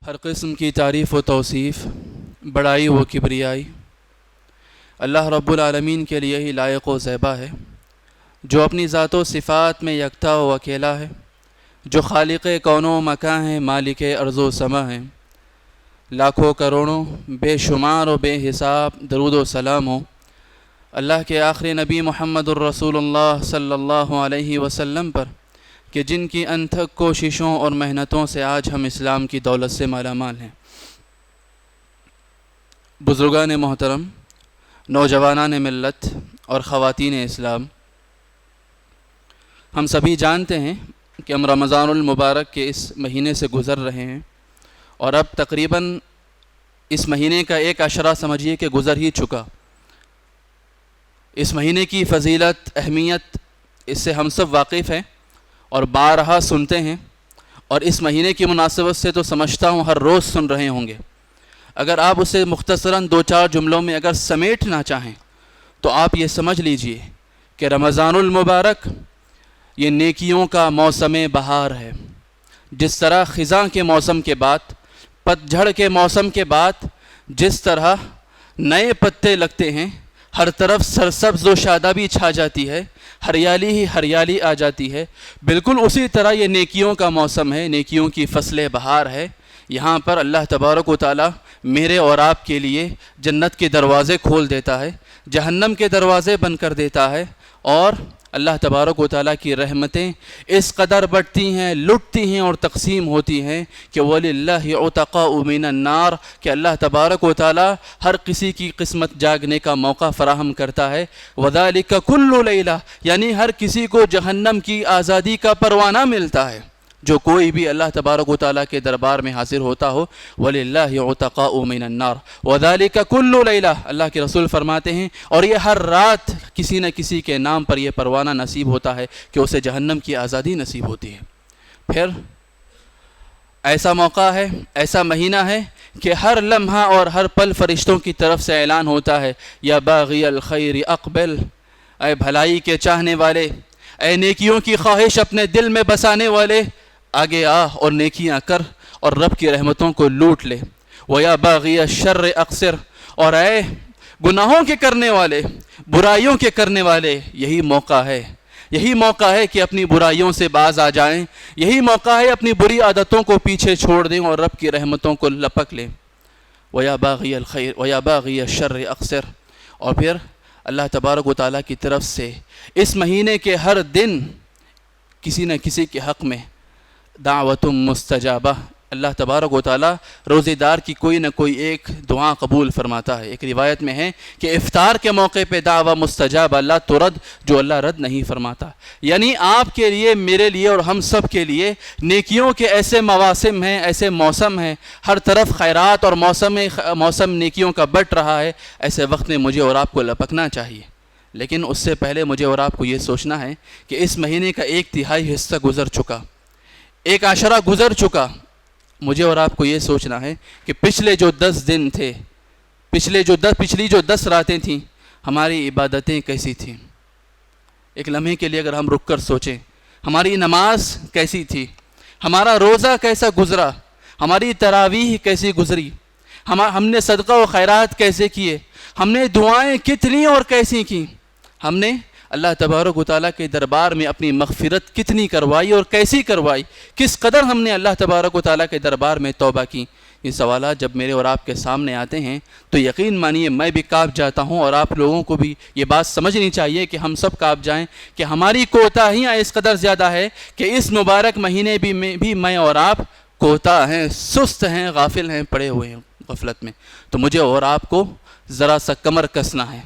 ہر قسم کی تعریف و توصیف، بڑائی و کبریائی اللہ رب العالمین کے لیے ہی لائق و زیبا ہے، جو اپنی ذات و صفات میں یکتا و اکیلا ہے، جو خالق کون و مکان ہے، مالک ارض و سما ہے۔ لاکھوں کروڑوں بے شمار و بے حساب درود و سلام ہو اللہ کے آخری نبی محمد الرسول اللہ صلی اللہ علیہ وسلم پر، کہ جن کی انتھک کوششوں اور محنتوں سے آج ہم اسلام کی دولت سے مالا مال ہیں۔ بزرگان محترم، نوجوانان ملت اور خواتین اسلام، ہم سبھی جانتے ہیں کہ ہم رمضان المبارک کے اس مہینے سے گزر رہے ہیں، اور اب تقریباً اس مہینے کا ایک عشرہ سمجھیے کہ گزر ہی چکا۔ اس مہینے کی فضیلت، اہمیت، اس سے ہم سب واقف ہیں اور بارہا سنتے ہیں، اور اس مہینے کی مناسبت سے تو سمجھتا ہوں ہر روز سن رہے ہوں گے۔ اگر آپ اسے مختصراً 2-4 جملوں میں اگر سمیٹنا چاہیں تو آپ یہ سمجھ لیجئے کہ رمضان المبارک یہ نیکیوں کا موسم بہار ہے۔ جس طرح خزاں کے موسم کے بعد، پت جھڑ کے موسم کے بعد جس طرح نئے پتے لگتے ہیں، ہر طرف سرسبز و شادابی چھا جاتی ہے، ہریالی ہی ہریالی آ جاتی ہے، بالکل اسی طرح یہ نیکیوں کا موسم ہے، نیکیوں کی فصل بہار ہے۔ یہاں پر اللہ تبارک و تعالی میرے اور آپ کے لیے جنت کے دروازے کھول دیتا ہے، جہنم کے دروازے بند کر دیتا ہے، اور اللہ تبارک و تعالیٰ کی رحمتیں اس قدر بڑھتی ہیں، لٹتی ہیں اور تقسیم ہوتی ہیں کہ وَلِلَّهِ عُتَقَاءُ مِنَ النَّارِ، کہ اللہ تبارک و تعالیٰ ہر کسی کی قسمت جاگنے کا موقع فراہم کرتا ہے۔ وَذَلِكَ كُلُّ لَيْلَةٍ، یعنی ہر کسی کو جہنم کی آزادی کا پروانہ ملتا ہے، جو کوئی بھی اللہ تبارک و تعالیٰ کے دربار میں حاضر ہوتا ہو۔ وَلِلَّهِ عُتَقَاءُ مِنَ النَّارِ وَذَلِكَ كُلُّ لَيْلَةٍ، اللہ کے رسول فرماتے ہیں، اور یہ ہر رات کسی نہ کسی کے نام پر یہ پروانہ نصیب ہوتا ہے کہ اسے جہنم کی آزادی نصیب ہوتی ہے۔ پھر ایسا موقع ہے، ایسا مہینہ ہے کہ ہر لمحہ اور ہر پل فرشتوں کی طرف سے اعلان ہوتا ہے، یا باغی الخیر اقبل، اے بھلائی کے چاہنے والے، اے نیکیوں کی خواہش اپنے دل میں بسانے والے، آگے آ اور نیکیاں کر اور رب کی رحمتوں کو لوٹ لے۔ وَيَا بَاغِيَ الشَّرِّ اقصر، اور اے گناہوں کے کرنے والے، برائیوں کے کرنے والے، یہی موقع ہے، یہی موقع ہے کہ اپنی برائیوں سے باز آ جائیں، یہی موقع ہے اپنی بری عادتوں کو پیچھے چھوڑ دیں اور رب کی رحمتوں کو لپک لیں۔ وَيَا بَاغِيَ الْخَيْرِ وَيَا بَاغِيَ الشَّرِّ اقصر، اور پھر اللہ تبارک و تعالیٰ کی طرف سے اس مہینے کے ہر دن کسی نہ کسی کے حق میں دعوت مستجابہ، اللہ تبارک و تعالیٰ روزے دار کی کوئی نہ کوئی ایک دعا قبول فرماتا ہے۔ ایک روایت میں ہے کہ افطار کے موقع پہ دعوت مستجابہ لا ترد، جو اللہ رد نہیں فرماتا۔ یعنی آپ کے لیے، میرے لیے اور ہم سب کے لیے نیکیوں کے ایسے مواسم ہیں، ایسے موسم ہیں، ہر طرف خیرات اور موسم نیکیوں کا بٹ رہا ہے۔ ایسے وقت میں مجھے اور آپ کو لپکنا چاہیے، لیکن اس سے پہلے مجھے اور آپ کو یہ سوچنا ہے کہ اس مہینے کا 1/3 حصہ گزر چکا، ایک عشرہ گزر چکا۔ مجھے اور آپ کو یہ سوچنا ہے کہ پچھلے جو 10 دن تھے، پچھلی جو 10 راتیں تھیں، ہماری عبادتیں کیسی تھیں۔ ایک لمحے کے لیے اگر ہم رک کر سوچیں، ہماری نماز کیسی تھی، ہمارا روزہ کیسا گزرا، ہماری تراویح کیسی گزری، ہم نے صدقہ و خیرات کیسے کیے، ہم نے دعائیں کتنی اور کیسی کی، ہم نے اللہ تبارک و تعالیٰ کے دربار میں اپنی مغفرت کتنی کروائی اور کیسی کروائی، کس قدر ہم نے اللہ تبارک و تعالیٰ کے دربار میں توبہ کی۔ یہ سوالات جب میرے اور آپ کے سامنے آتے ہیں تو یقین مانیے میں بھی کانپ جاتا ہوں، اور آپ لوگوں کو بھی یہ بات سمجھنی چاہیے کہ ہم سب کانپ جائیں کہ ہماری کوتاہیاں اس قدر زیادہ ہے کہ اس مبارک مہینے بھی میں اور آپ کوتاہ ہیں، سست ہیں، غافل ہیں، پڑے ہوئے ہیں غفلت میں۔ تو مجھے اور آپ کو ذرا سا کمر کسنا ہے،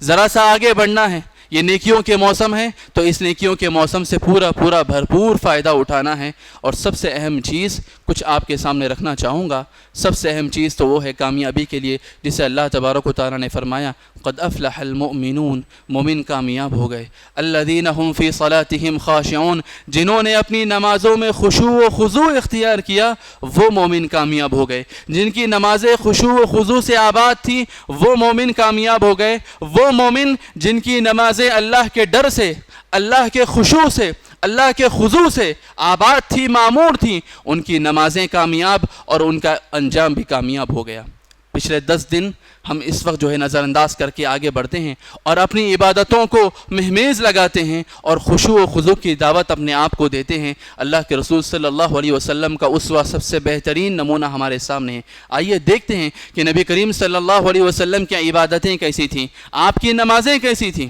ذرا سا آگے بڑھنا ہے۔ یہ نیکیوں کے موسم ہے تو اس نیکیوں کے موسم سے پورا بھرپور فائدہ اٹھانا ہے۔ اور سب سے اہم چیز کچھ آپ کے سامنے رکھنا چاہوں گا، سب سے اہم چیز تو وہ ہے کامیابی کے لیے، جسے اللہ تبارک و تعالیٰ نے فرمایا قد افلح المؤمنون، مومن کامیاب ہو گئے، الذین هم فی صلاتہم خاشعون، جنہوں نے اپنی نمازوں میں خشوع و خضوع اختیار کیا، وہ مومن کامیاب ہو گئے۔ جن کی نمازیں خشوع و خضوع سے آباد تھی وہ مومن کامیاب ہو گئے۔ وہ مومن جن کی نمازیں اللہ کے ڈر سے، اللہ کے خشوع سے، اللہ کے خضوع سے آباد تھی، معمور تھیں، ان کی نمازیں کامیاب اور ان کا انجام بھی کامیاب ہو گیا۔ پچھلے 10 دن ہم اس وقت جو ہے نظر انداز کر کے آگے بڑھتے ہیں اور اپنی عبادتوں کو مہمیز لگاتے ہیں اور خشوع و خضوع کی دعوت اپنے آپ کو دیتے ہیں۔ اللہ کے رسول صلی اللہ علیہ وسلم کا اسوہ سب سے بہترین نمونہ ہمارے سامنے ہے۔ آئیے دیکھتے ہیں کہ نبی کریم صلی اللہ علیہ وسلم کی عبادتیں کیسی تھیں، آپ کی نمازیں کیسی تھیں۔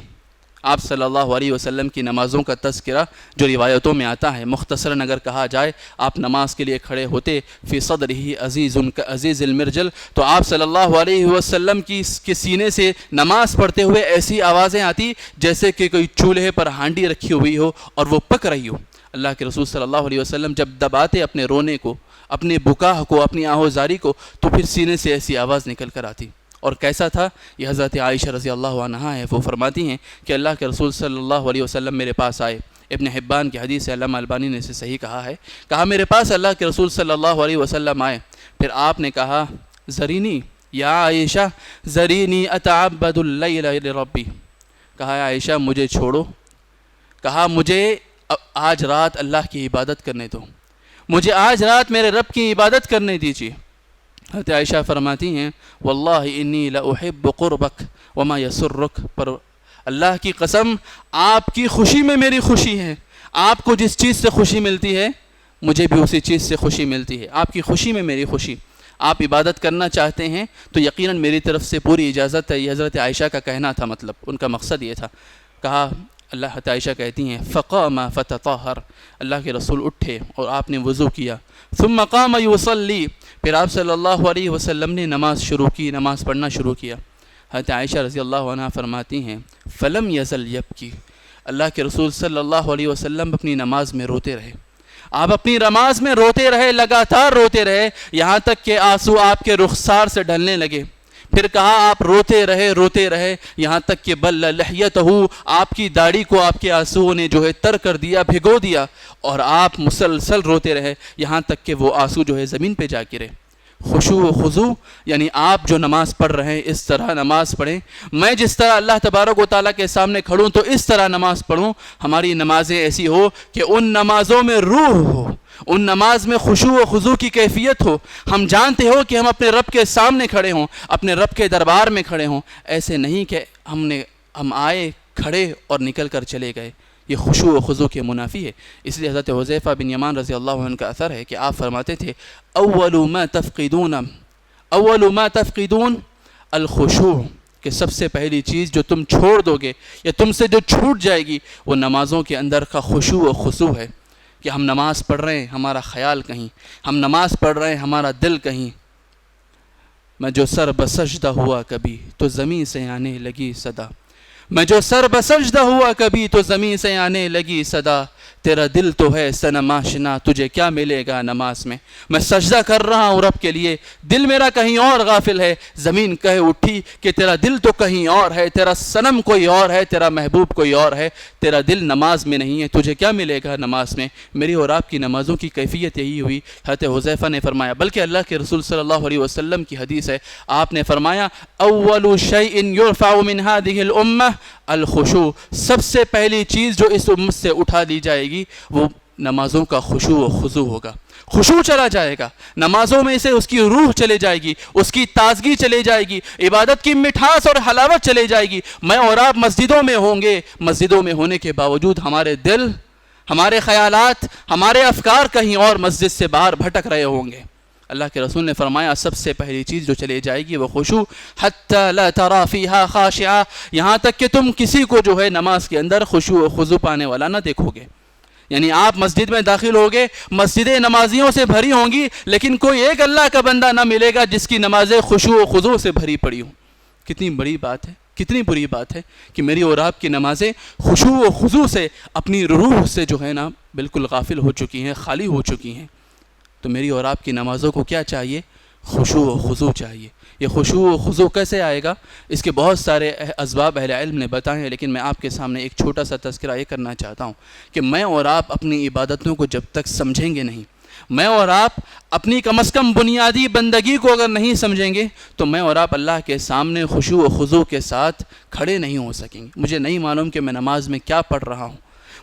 آپ صلی اللہ علیہ وسلم کی نمازوں کا تذکرہ جو روایتوں میں آتا ہے، مختصراً اگر کہا جائے، آپ نماز کے لیے کھڑے ہوتے، فی صدرہ عزیز عزیز المرجل، تو آپ صلی اللہ علیہ وسلم کے سینے سے نماز پڑھتے ہوئے ایسی آوازیں آتی جیسے کہ کوئی چولہے پر ہانڈی رکھی ہوئی ہو اور وہ پک رہی ہو۔ اللہ کے رسول صلی اللہ علیہ وسلم جب دباتے اپنے رونے کو، اپنے بکاہ کو، اپنی آہوزاری کو، تو پھر سینے سے ایسی آواز نکل کر آتی۔ اور کیسا تھا یہ حضرت عائشہ رضی اللہ عنہا ہے، وہ فرماتی ہیں کہ اللہ کے رسول صلی اللہ علیہ وسلم میرے پاس آئے۔ ابن حبان کی حدیث ہے، علامہ البانی نے اسے صحیح کہا ہے، کہا میرے پاس اللہ کے رسول صلی اللہ علیہ وسلم آئے، پھر آپ نے کہا ذرینی یا عائشہ ذرینی اتعبد اللیل لربی، کہا عائشہ مجھے چھوڑو، کہا مجھے آج رات اللہ کی عبادت کرنے دو، مجھے آج رات میرے رب کی عبادت کرنے دیجیے۔ حضرت عائشہ فرماتی ہیں واللہ انی لاحب قربک وما یسرک، پر اللہ کی قسم آپ کی خوشی میں میری خوشی ہے، آپ کو جس چیز سے خوشی ملتی ہے مجھے بھی اسی چیز سے خوشی ملتی ہے، آپ کی خوشی میں میری خوشی۔ آپ عبادت کرنا چاہتے ہیں تو یقیناً میری طرف سے پوری اجازت ہے، یہ حضرت عائشہ کا کہنا تھا، مطلب ان کا مقصد یہ تھا۔ کہا اللہ عائشہ کہتی ہیں فقام فتطہر، اللہ کے رسول اٹھے اور آپ نے وضو کیا، ثم قام یصلی، پھر آپ صلی اللہ علیہ وسلم نے نماز شروع کی، نماز پڑھنا شروع کیا۔ حضرت عائشہ رضی اللہ عنہ فرماتی ہیں فلم یزل یبکی، اللہ کے رسول صلی اللہ علیہ وسلم اپنی نماز میں روتے رہے، آپ اپنی نماز میں روتے رہے، لگاتار روتے رہے، یہاں تک کہ آنسو آپ کے رخسار سے ڈھلنے لگے۔ پھر کہا آپ روتے رہے یہاں تک کہ بل لحیتہ، آپ کی داڑھی کو آپ کے آنسوؤں نے جو ہے تر کر دیا، بھگو دیا، اور آپ مسلسل روتے رہے یہاں تک کہ وہ آنسو جو ہے زمین پہ جا گرے۔ خشوع و خضوع یعنی آپ جو نماز پڑھ رہے ہیں اس طرح نماز پڑھیں، میں جس طرح اللہ تبارک و تعالیٰ کے سامنے کھڑوں تو اس طرح نماز پڑھوں، ہماری نمازیں ایسی ہو کہ ان نمازوں میں روح ہو، ان نماز میں خشوع و خضوع کی کیفیت ہو، ہم جانتے ہو کہ ہم اپنے رب کے سامنے کھڑے ہوں، اپنے رب کے دربار میں کھڑے ہوں، ایسے نہیں کہ ہم آئے کھڑے اور نکل کر چلے گئے، یہ خشوع و خضوع کے منافی ہے۔ اس لیے حضرت حذیفہ بن یمان رضی اللہ عنہ کا اثر ہے کہ آپ فرماتے تھے اول ما تفقدون الخشوع، کہ سب سے پہلی چیز جو تم چھوڑ دو گے یا تم سے جو چھوٹ جائے گی وہ نمازوں کے اندر کا خشوع و خضوع ہے، کہ ہم نماز پڑھ رہے ہیں ہمارا خیال کہیں، ہم نماز پڑھ رہے ہیں ہمارا دل کہیں۔ میں جو سر بسجدہ ہوا کبھی تو زمین سے آنے لگی صدا، میں جو سر بسجدہ ہوا کبھی تو زمین سے آنے لگی صدا، تیرا دل تو ہے صنم آشنا تجھے کیا ملے گا نماز میں سجدہ کر رہا ہوں رب کے لیے، دل میرا کہیں اور غافل ہے، زمین کہہ اٹھی کہ تیرا دل تو کہیں اور ہے، تیرا صنم کوئی اور ہے، تیرا محبوب کوئی اور ہے، تیرا دل نماز میں نہیں ہے، تجھے کیا ملے گا نماز میں۔ میری اور آپ کی نمازوں کی کیفیت یہی ہوئی۔ حضرت حذیفہ نے فرمایا، بلکہ اللہ کے رسول صلی اللہ علیہ وسلم کی حدیث ہے، آپ نے فرمایا اول شیء یرفع من هذه الامہ الخشوع، سب سے پہلی چیز جو اس امت سے اٹھا لی جائے گی وہ نمازوں کا خشوع و خضوع ہوگا، خشوع چلا جائے گا، نمازوں میں سے اس کی روح چلے جائے گی، اس کی تازگی چلے جائے گی، عبادت کی مٹھاس اور حلاوت چلے جائے گی۔ میں اور آپ مسجدوں میں ہوں گے، مسجدوں میں ہونے کے باوجود ہمارے دل، ہمارے خیالات، ہمارے افکار کہیں اور مسجد سے باہر بھٹک رہے ہوں گے۔ اللہ کے رسول نے فرمایا سب سے پہلی چیز جو چلے جائے گی وہ خشوع، حتی لا ترى فیہا خاشعا، یہاں تک کہ تم کسی کو جو ہے نماز کے اندر خشوع و خضوع پانے والا نہ دیکھو گے۔ یعنی آپ مسجد میں داخل ہوگے، مسجدیں نمازیوں سے بھری ہوں گی، لیکن کوئی ایک اللہ کا بندہ نہ ملے گا جس کی نمازیں خشوع و خضوع سے بھری پڑی ہوں۔ کتنی بڑی بات ہے، کتنی بری بات ہے کہ میری اور آپ کی نمازیں خشوع و خضوع سے، اپنی روح سے جو ہے نا بالکل غافل ہو چکی ہیں، خالی ہو چکی ہیں۔ تو میری اور آپ کی نمازوں کو کیا چاہیے؟ خشوع و خضوع چاہیے۔ یہ خشوع و خضوع کیسے آئے گا؟ اس کے بہت سارے اسباب اہل علم نے بتائے ہیں، لیکن میں آپ کے سامنے ایک چھوٹا سا تذکرہ یہ کرنا چاہتا ہوں کہ میں اور آپ اپنی عبادتوں کو جب تک سمجھیں گے نہیں، میں اور آپ اپنی کم از کم بنیادی بندگی کو اگر نہیں سمجھیں گے تو میں اور آپ اللہ کے سامنے خشوع و خضوع کے ساتھ کھڑے نہیں ہو سکیں گے۔ مجھے نہیں معلوم کہ میں نماز میں کیا پڑھ رہا ہوں،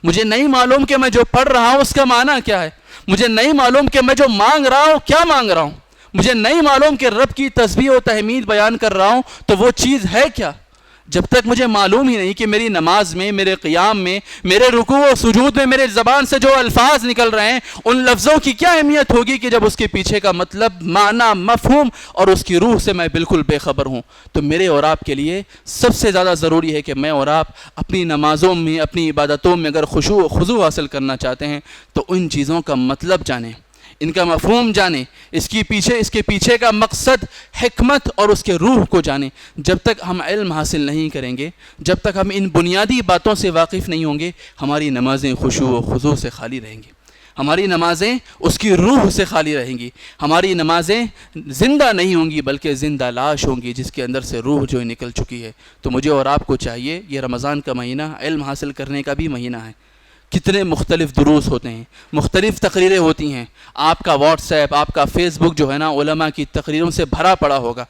مجھے نہیں معلوم کہ میں جو پڑھ رہا ہوں اس کا معنی کیا ہے، مجھے نہیں معلوم کہ میں جو مانگ رہا ہوں کیا مانگ رہا ہوں، مجھے نہیں معلوم کہ رب کی تسبیح و تحمید بیان کر رہا ہوں تو وہ چیز ہے کیا، جب تک مجھے معلوم ہی نہیں کہ میری نماز میں، میرے قیام میں، میرے رکوع و سجود میں میرے زبان سے جو الفاظ نکل رہے ہیں ان لفظوں کی کیا اہمیت ہوگی کہ جب اس کے پیچھے کا مطلب، معنی، مفہوم اور اس کی روح سے میں بالکل بے خبر ہوں۔ تو میرے اور آپ کے لیے سب سے زیادہ ضروری ہے کہ میں اور آپ اپنی نمازوں میں، اپنی عبادتوں میں اگر خشوع و خضوع حاصل کرنا چاہتے ہیں تو ان چیزوں کا مطلب جانیں، ان کا مفہوم جانیں، اس کے پیچھے کا مقصد، حکمت اور اس کے روح کو جانیں۔ جب تک ہم علم حاصل نہیں کریں گے، جب تک ہم ان بنیادی باتوں سے واقف نہیں ہوں گے، ہماری نمازیں خشوع و خضوع سے خالی رہیں گی، ہماری نمازیں اس کی روح سے خالی رہیں گی، ہماری نمازیں زندہ نہیں ہوں گی بلکہ زندہ لاش ہوں گی جس کے اندر سے روح جو نکل چکی ہے۔ تو مجھے اور آپ کو چاہیے، یہ رمضان کا مہینہ علم حاصل کرنے کا بھی مہینہ ہے، کتنے مختلف دروس ہوتے ہیں، مختلف تقریریں ہوتی ہیں، آپ کا واٹس ایپ، آپ کا فیس بک جو ہے نا علماء کی تقریروں سے بھرا پڑا ہوگا۔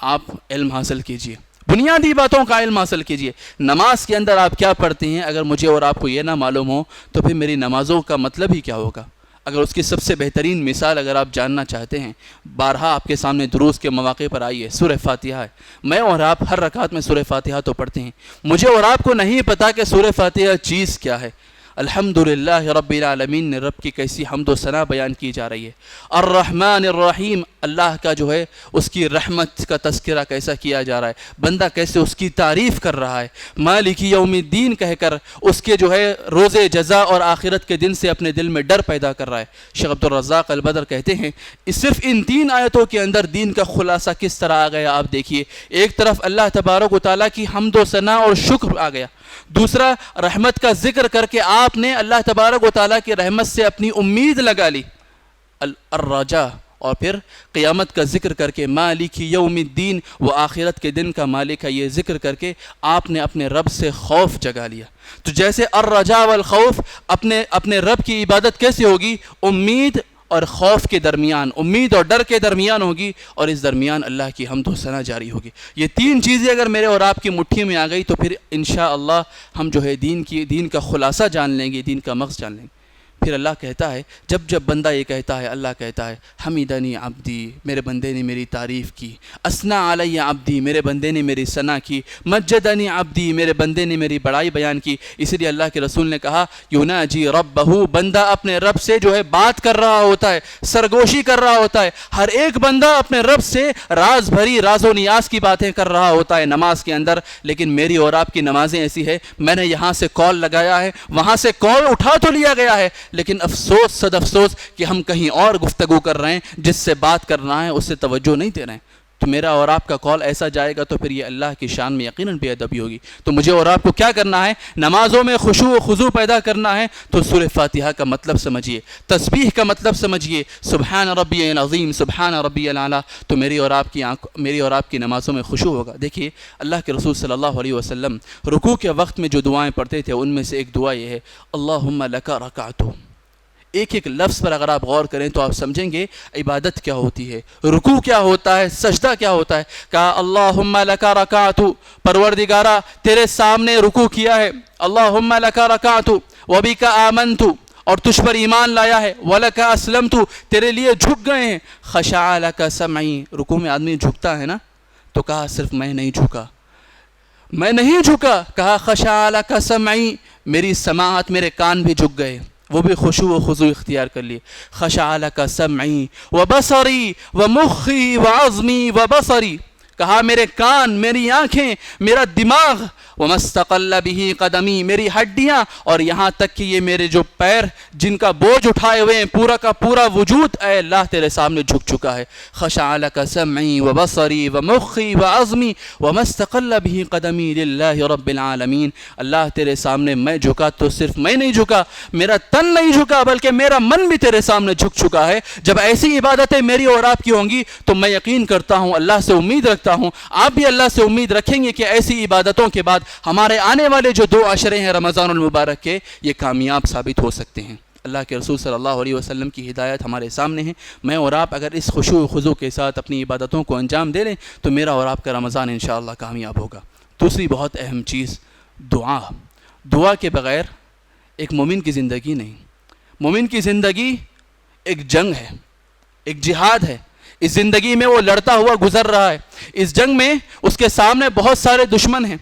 آپ علم حاصل کیجئے، بنیادی باتوں کا علم حاصل کیجئے۔ نماز کے اندر آپ کیا پڑھتے ہیں اگر مجھے اور آپ کو یہ نہ معلوم ہو تو پھر میری نمازوں کا مطلب ہی کیا ہوگا۔ اگر اس کی سب سے بہترین مثال اگر آپ جاننا چاہتے ہیں، بارہا آپ کے سامنے دروس کے مواقع پر آئی ہے، سورہ فاتحہ ہے۔ میں اور آپ ہر رکعت میں سورہ فاتحہ تو پڑھتے ہیں، مجھے اور آپ کو نہیں پتا کہ سورہ فاتحہ چیز کیا ہے۔ الحمدللہ رب العالمین نے رب کی کیسی حمد و ثنا بیان کی جا رہی ہے۔ الرحمن الرحیم، اللہ کا جو ہے اس کی رحمت کا تذکرہ کیسا کیا جا رہا ہے، بندہ کیسے اس کی تعریف کر رہا ہے۔ مالک یوم الدین کہہ کر اس کے جو ہے روز جزا اور آخرت کے دن سے اپنے دل میں ڈر پیدا کر رہا ہے۔ شیخ عبدالرزاق البدر کہتے ہیں صرف ان 3 آیتوں کے اندر دین کا خلاصہ کس طرح آ گیا آپ دیکھیے۔ ایک طرف اللہ تبارک و تعالیٰ کی حمد و ثنا اور شکر آ گیا، دوسرا رحمت کا ذکر کر کے آپ نے اللہ تبارک و تعالیٰ کی رحمت سے اپنی امید لگا لی، الرجا، اور پھر قیامت کا ذکر کر کے مالک یوم الدین، وہ آخرت کے دن کا مالک ہے، یہ ذکر کر کے آپ نے اپنے رب سے خوف جگا لیا۔ تو جیسے الرجا والخوف، اپنے رب کی عبادت کیسے ہوگی؟ امید اور خوف کے درمیان، امید اور ڈر کے درمیان ہوگی، اور اس درمیان اللہ کی حمد و ثنا جاری ہوگی۔ یہ 3 چیزیں اگر میرے اور آپ کی مٹھی میں آ گئی تو پھر انشاءاللہ ہم جو ہے دین کا خلاصہ جان لیں گے، دین کا مغز جان لیں گے۔ پھر اللہ کہتا ہے، جب بندہ یہ کہتا ہے، اللہ کہتا ہے حمیدنی عبدی، میرے بندے نے میری تعریف کی، اثنا علی عبدی، میرے بندے نے میری ثنا کی، مجدنی عبدی، میرے بندے نے میری بڑائی بیان کی۔ اسی لیے اللہ کے رسول نے کہا یناجی ربہ، بندہ اپنے رب سے جو ہے بات کر رہا ہوتا ہے، سرگوشی کر رہا ہوتا ہے۔ ہر ایک بندہ اپنے رب سے راز بھری، راز و نیاز کی باتیں کر رہا ہوتا ہے نماز کے اندر، لیکن میری اور آپ کی نمازیں ایسی ہے، میں نے یہاں سے کال لگایا ہے، وہاں سے کال اٹھا تو لیا گیا ہے، لیکن افسوس صد افسوس کہ ہم کہیں اور گفتگو کر رہے ہیں، جس سے بات کرنا ہے اس سے توجہ نہیں دے رہے ہیں۔ تو میرا اور آپ کا کال ایسا جائے گا تو پھر یہ اللہ کی شان میں یقیناً بے ادبی ہوگی۔ تو مجھے اور آپ کو کیا کرنا ہے؟ نمازوں میں خشوع و خضوع پیدا کرنا ہے تو سورہ فاتحہ کا مطلب سمجھیے، تسبیح کا مطلب سمجھیے، سبحان ربی العظیم، سبحان ربی الاعلیٰ، تو میری اور آپ کی نمازوں میں خشوع ہوگا۔ دیکھیے اللہ کے رسول صلی اللہ علیہ وسلم رکوع کے وقت میں جو دعائیں پڑھتے تھے ان میں سے ایک دعا یہ ہے، اللہم لک رکعت۔ ایک لفظ پر اگر آپ غور کریں تو آپ سمجھیں گے عبادت کیا ہوتی ہے، رکوع کیا ہوتا ہے، سجدہ کیا ہوتا ہے۔ کہا اللہم لک رکعت، پروردگارا تیرے سامنے رکوع کیا ہے، اللہم لک رکعت وبک آمنت، اور تجھ پر ایمان لایا ہے، ولک اسلمت، تیرے لیے جھک گئے ہیں، خشع لک سمعی، رکوع میں آدمی جھکتا ہے نا، تو کہا صرف میں نہیں جھکا، میں نہیں جھکا، کہا خشع لک سمعی، میری سماعت، میرے کان بھی جھک گئے، وہ بھی خشوع و خضوع اختیار کر لیے۔ خشع لک سمعی وبصری ومخی وعظمی وبصری، کہا میرے کان، میری آنکھیں، میرا دماغ، وما استقل به قدمی، میری ہڈیاں، اور یہاں تک کہ یہ میرے جو پیر جن کا بوجھ اٹھائے ہوئے ہیں، پورا کا پورا وجود اے اللہ تیرے سامنے جھک چکا ہے۔ خشع لک سمعی وبصری ومخی وعظمی وما استقل به قدمی للہ رب العالمین، اللہ تیرے سامنے میں جھکا تو صرف میں نہیں جھکا، میرا تن نہیں جھکا بلکہ میرا من بھی تیرے سامنے جھک چکا ہے۔ جب ایسی عبادتیں میری اور آپ کی ہوں گی تو میں یقین کرتا ہوں، اللہ سے امید رکھتا ہوں، آپ بھی اللہ سے امید رکھیں گے کہ ایسی عبادتوں کے بعد ہمارے آنے والے جو 2 عشرے ہیں رمضان المبارک کے، یہ کامیاب ثابت ہو سکتے ہیں۔ اللہ کے رسول صلی اللہ علیہ وسلم کی ہدایت ہمارے سامنے ہے۔ میں اور آپ اگر اس خشوع و خضوع کے ساتھ اپنی عبادتوں کو انجام دے لیں تو میرا اور آپ کا رمضان انشاءاللہ کامیاب ہوگا۔ دوسری بہت اہم چیز دعا کے بغیر ایک مومن کی زندگی نہیں. مومن کی زندگی ایک جنگ ہے, ایک جہاد ہے. اس زندگی میں وہ لڑتا ہوا گزر رہا ہے. اس جنگ میں اس کے سامنے بہت سارے دشمن ہیں.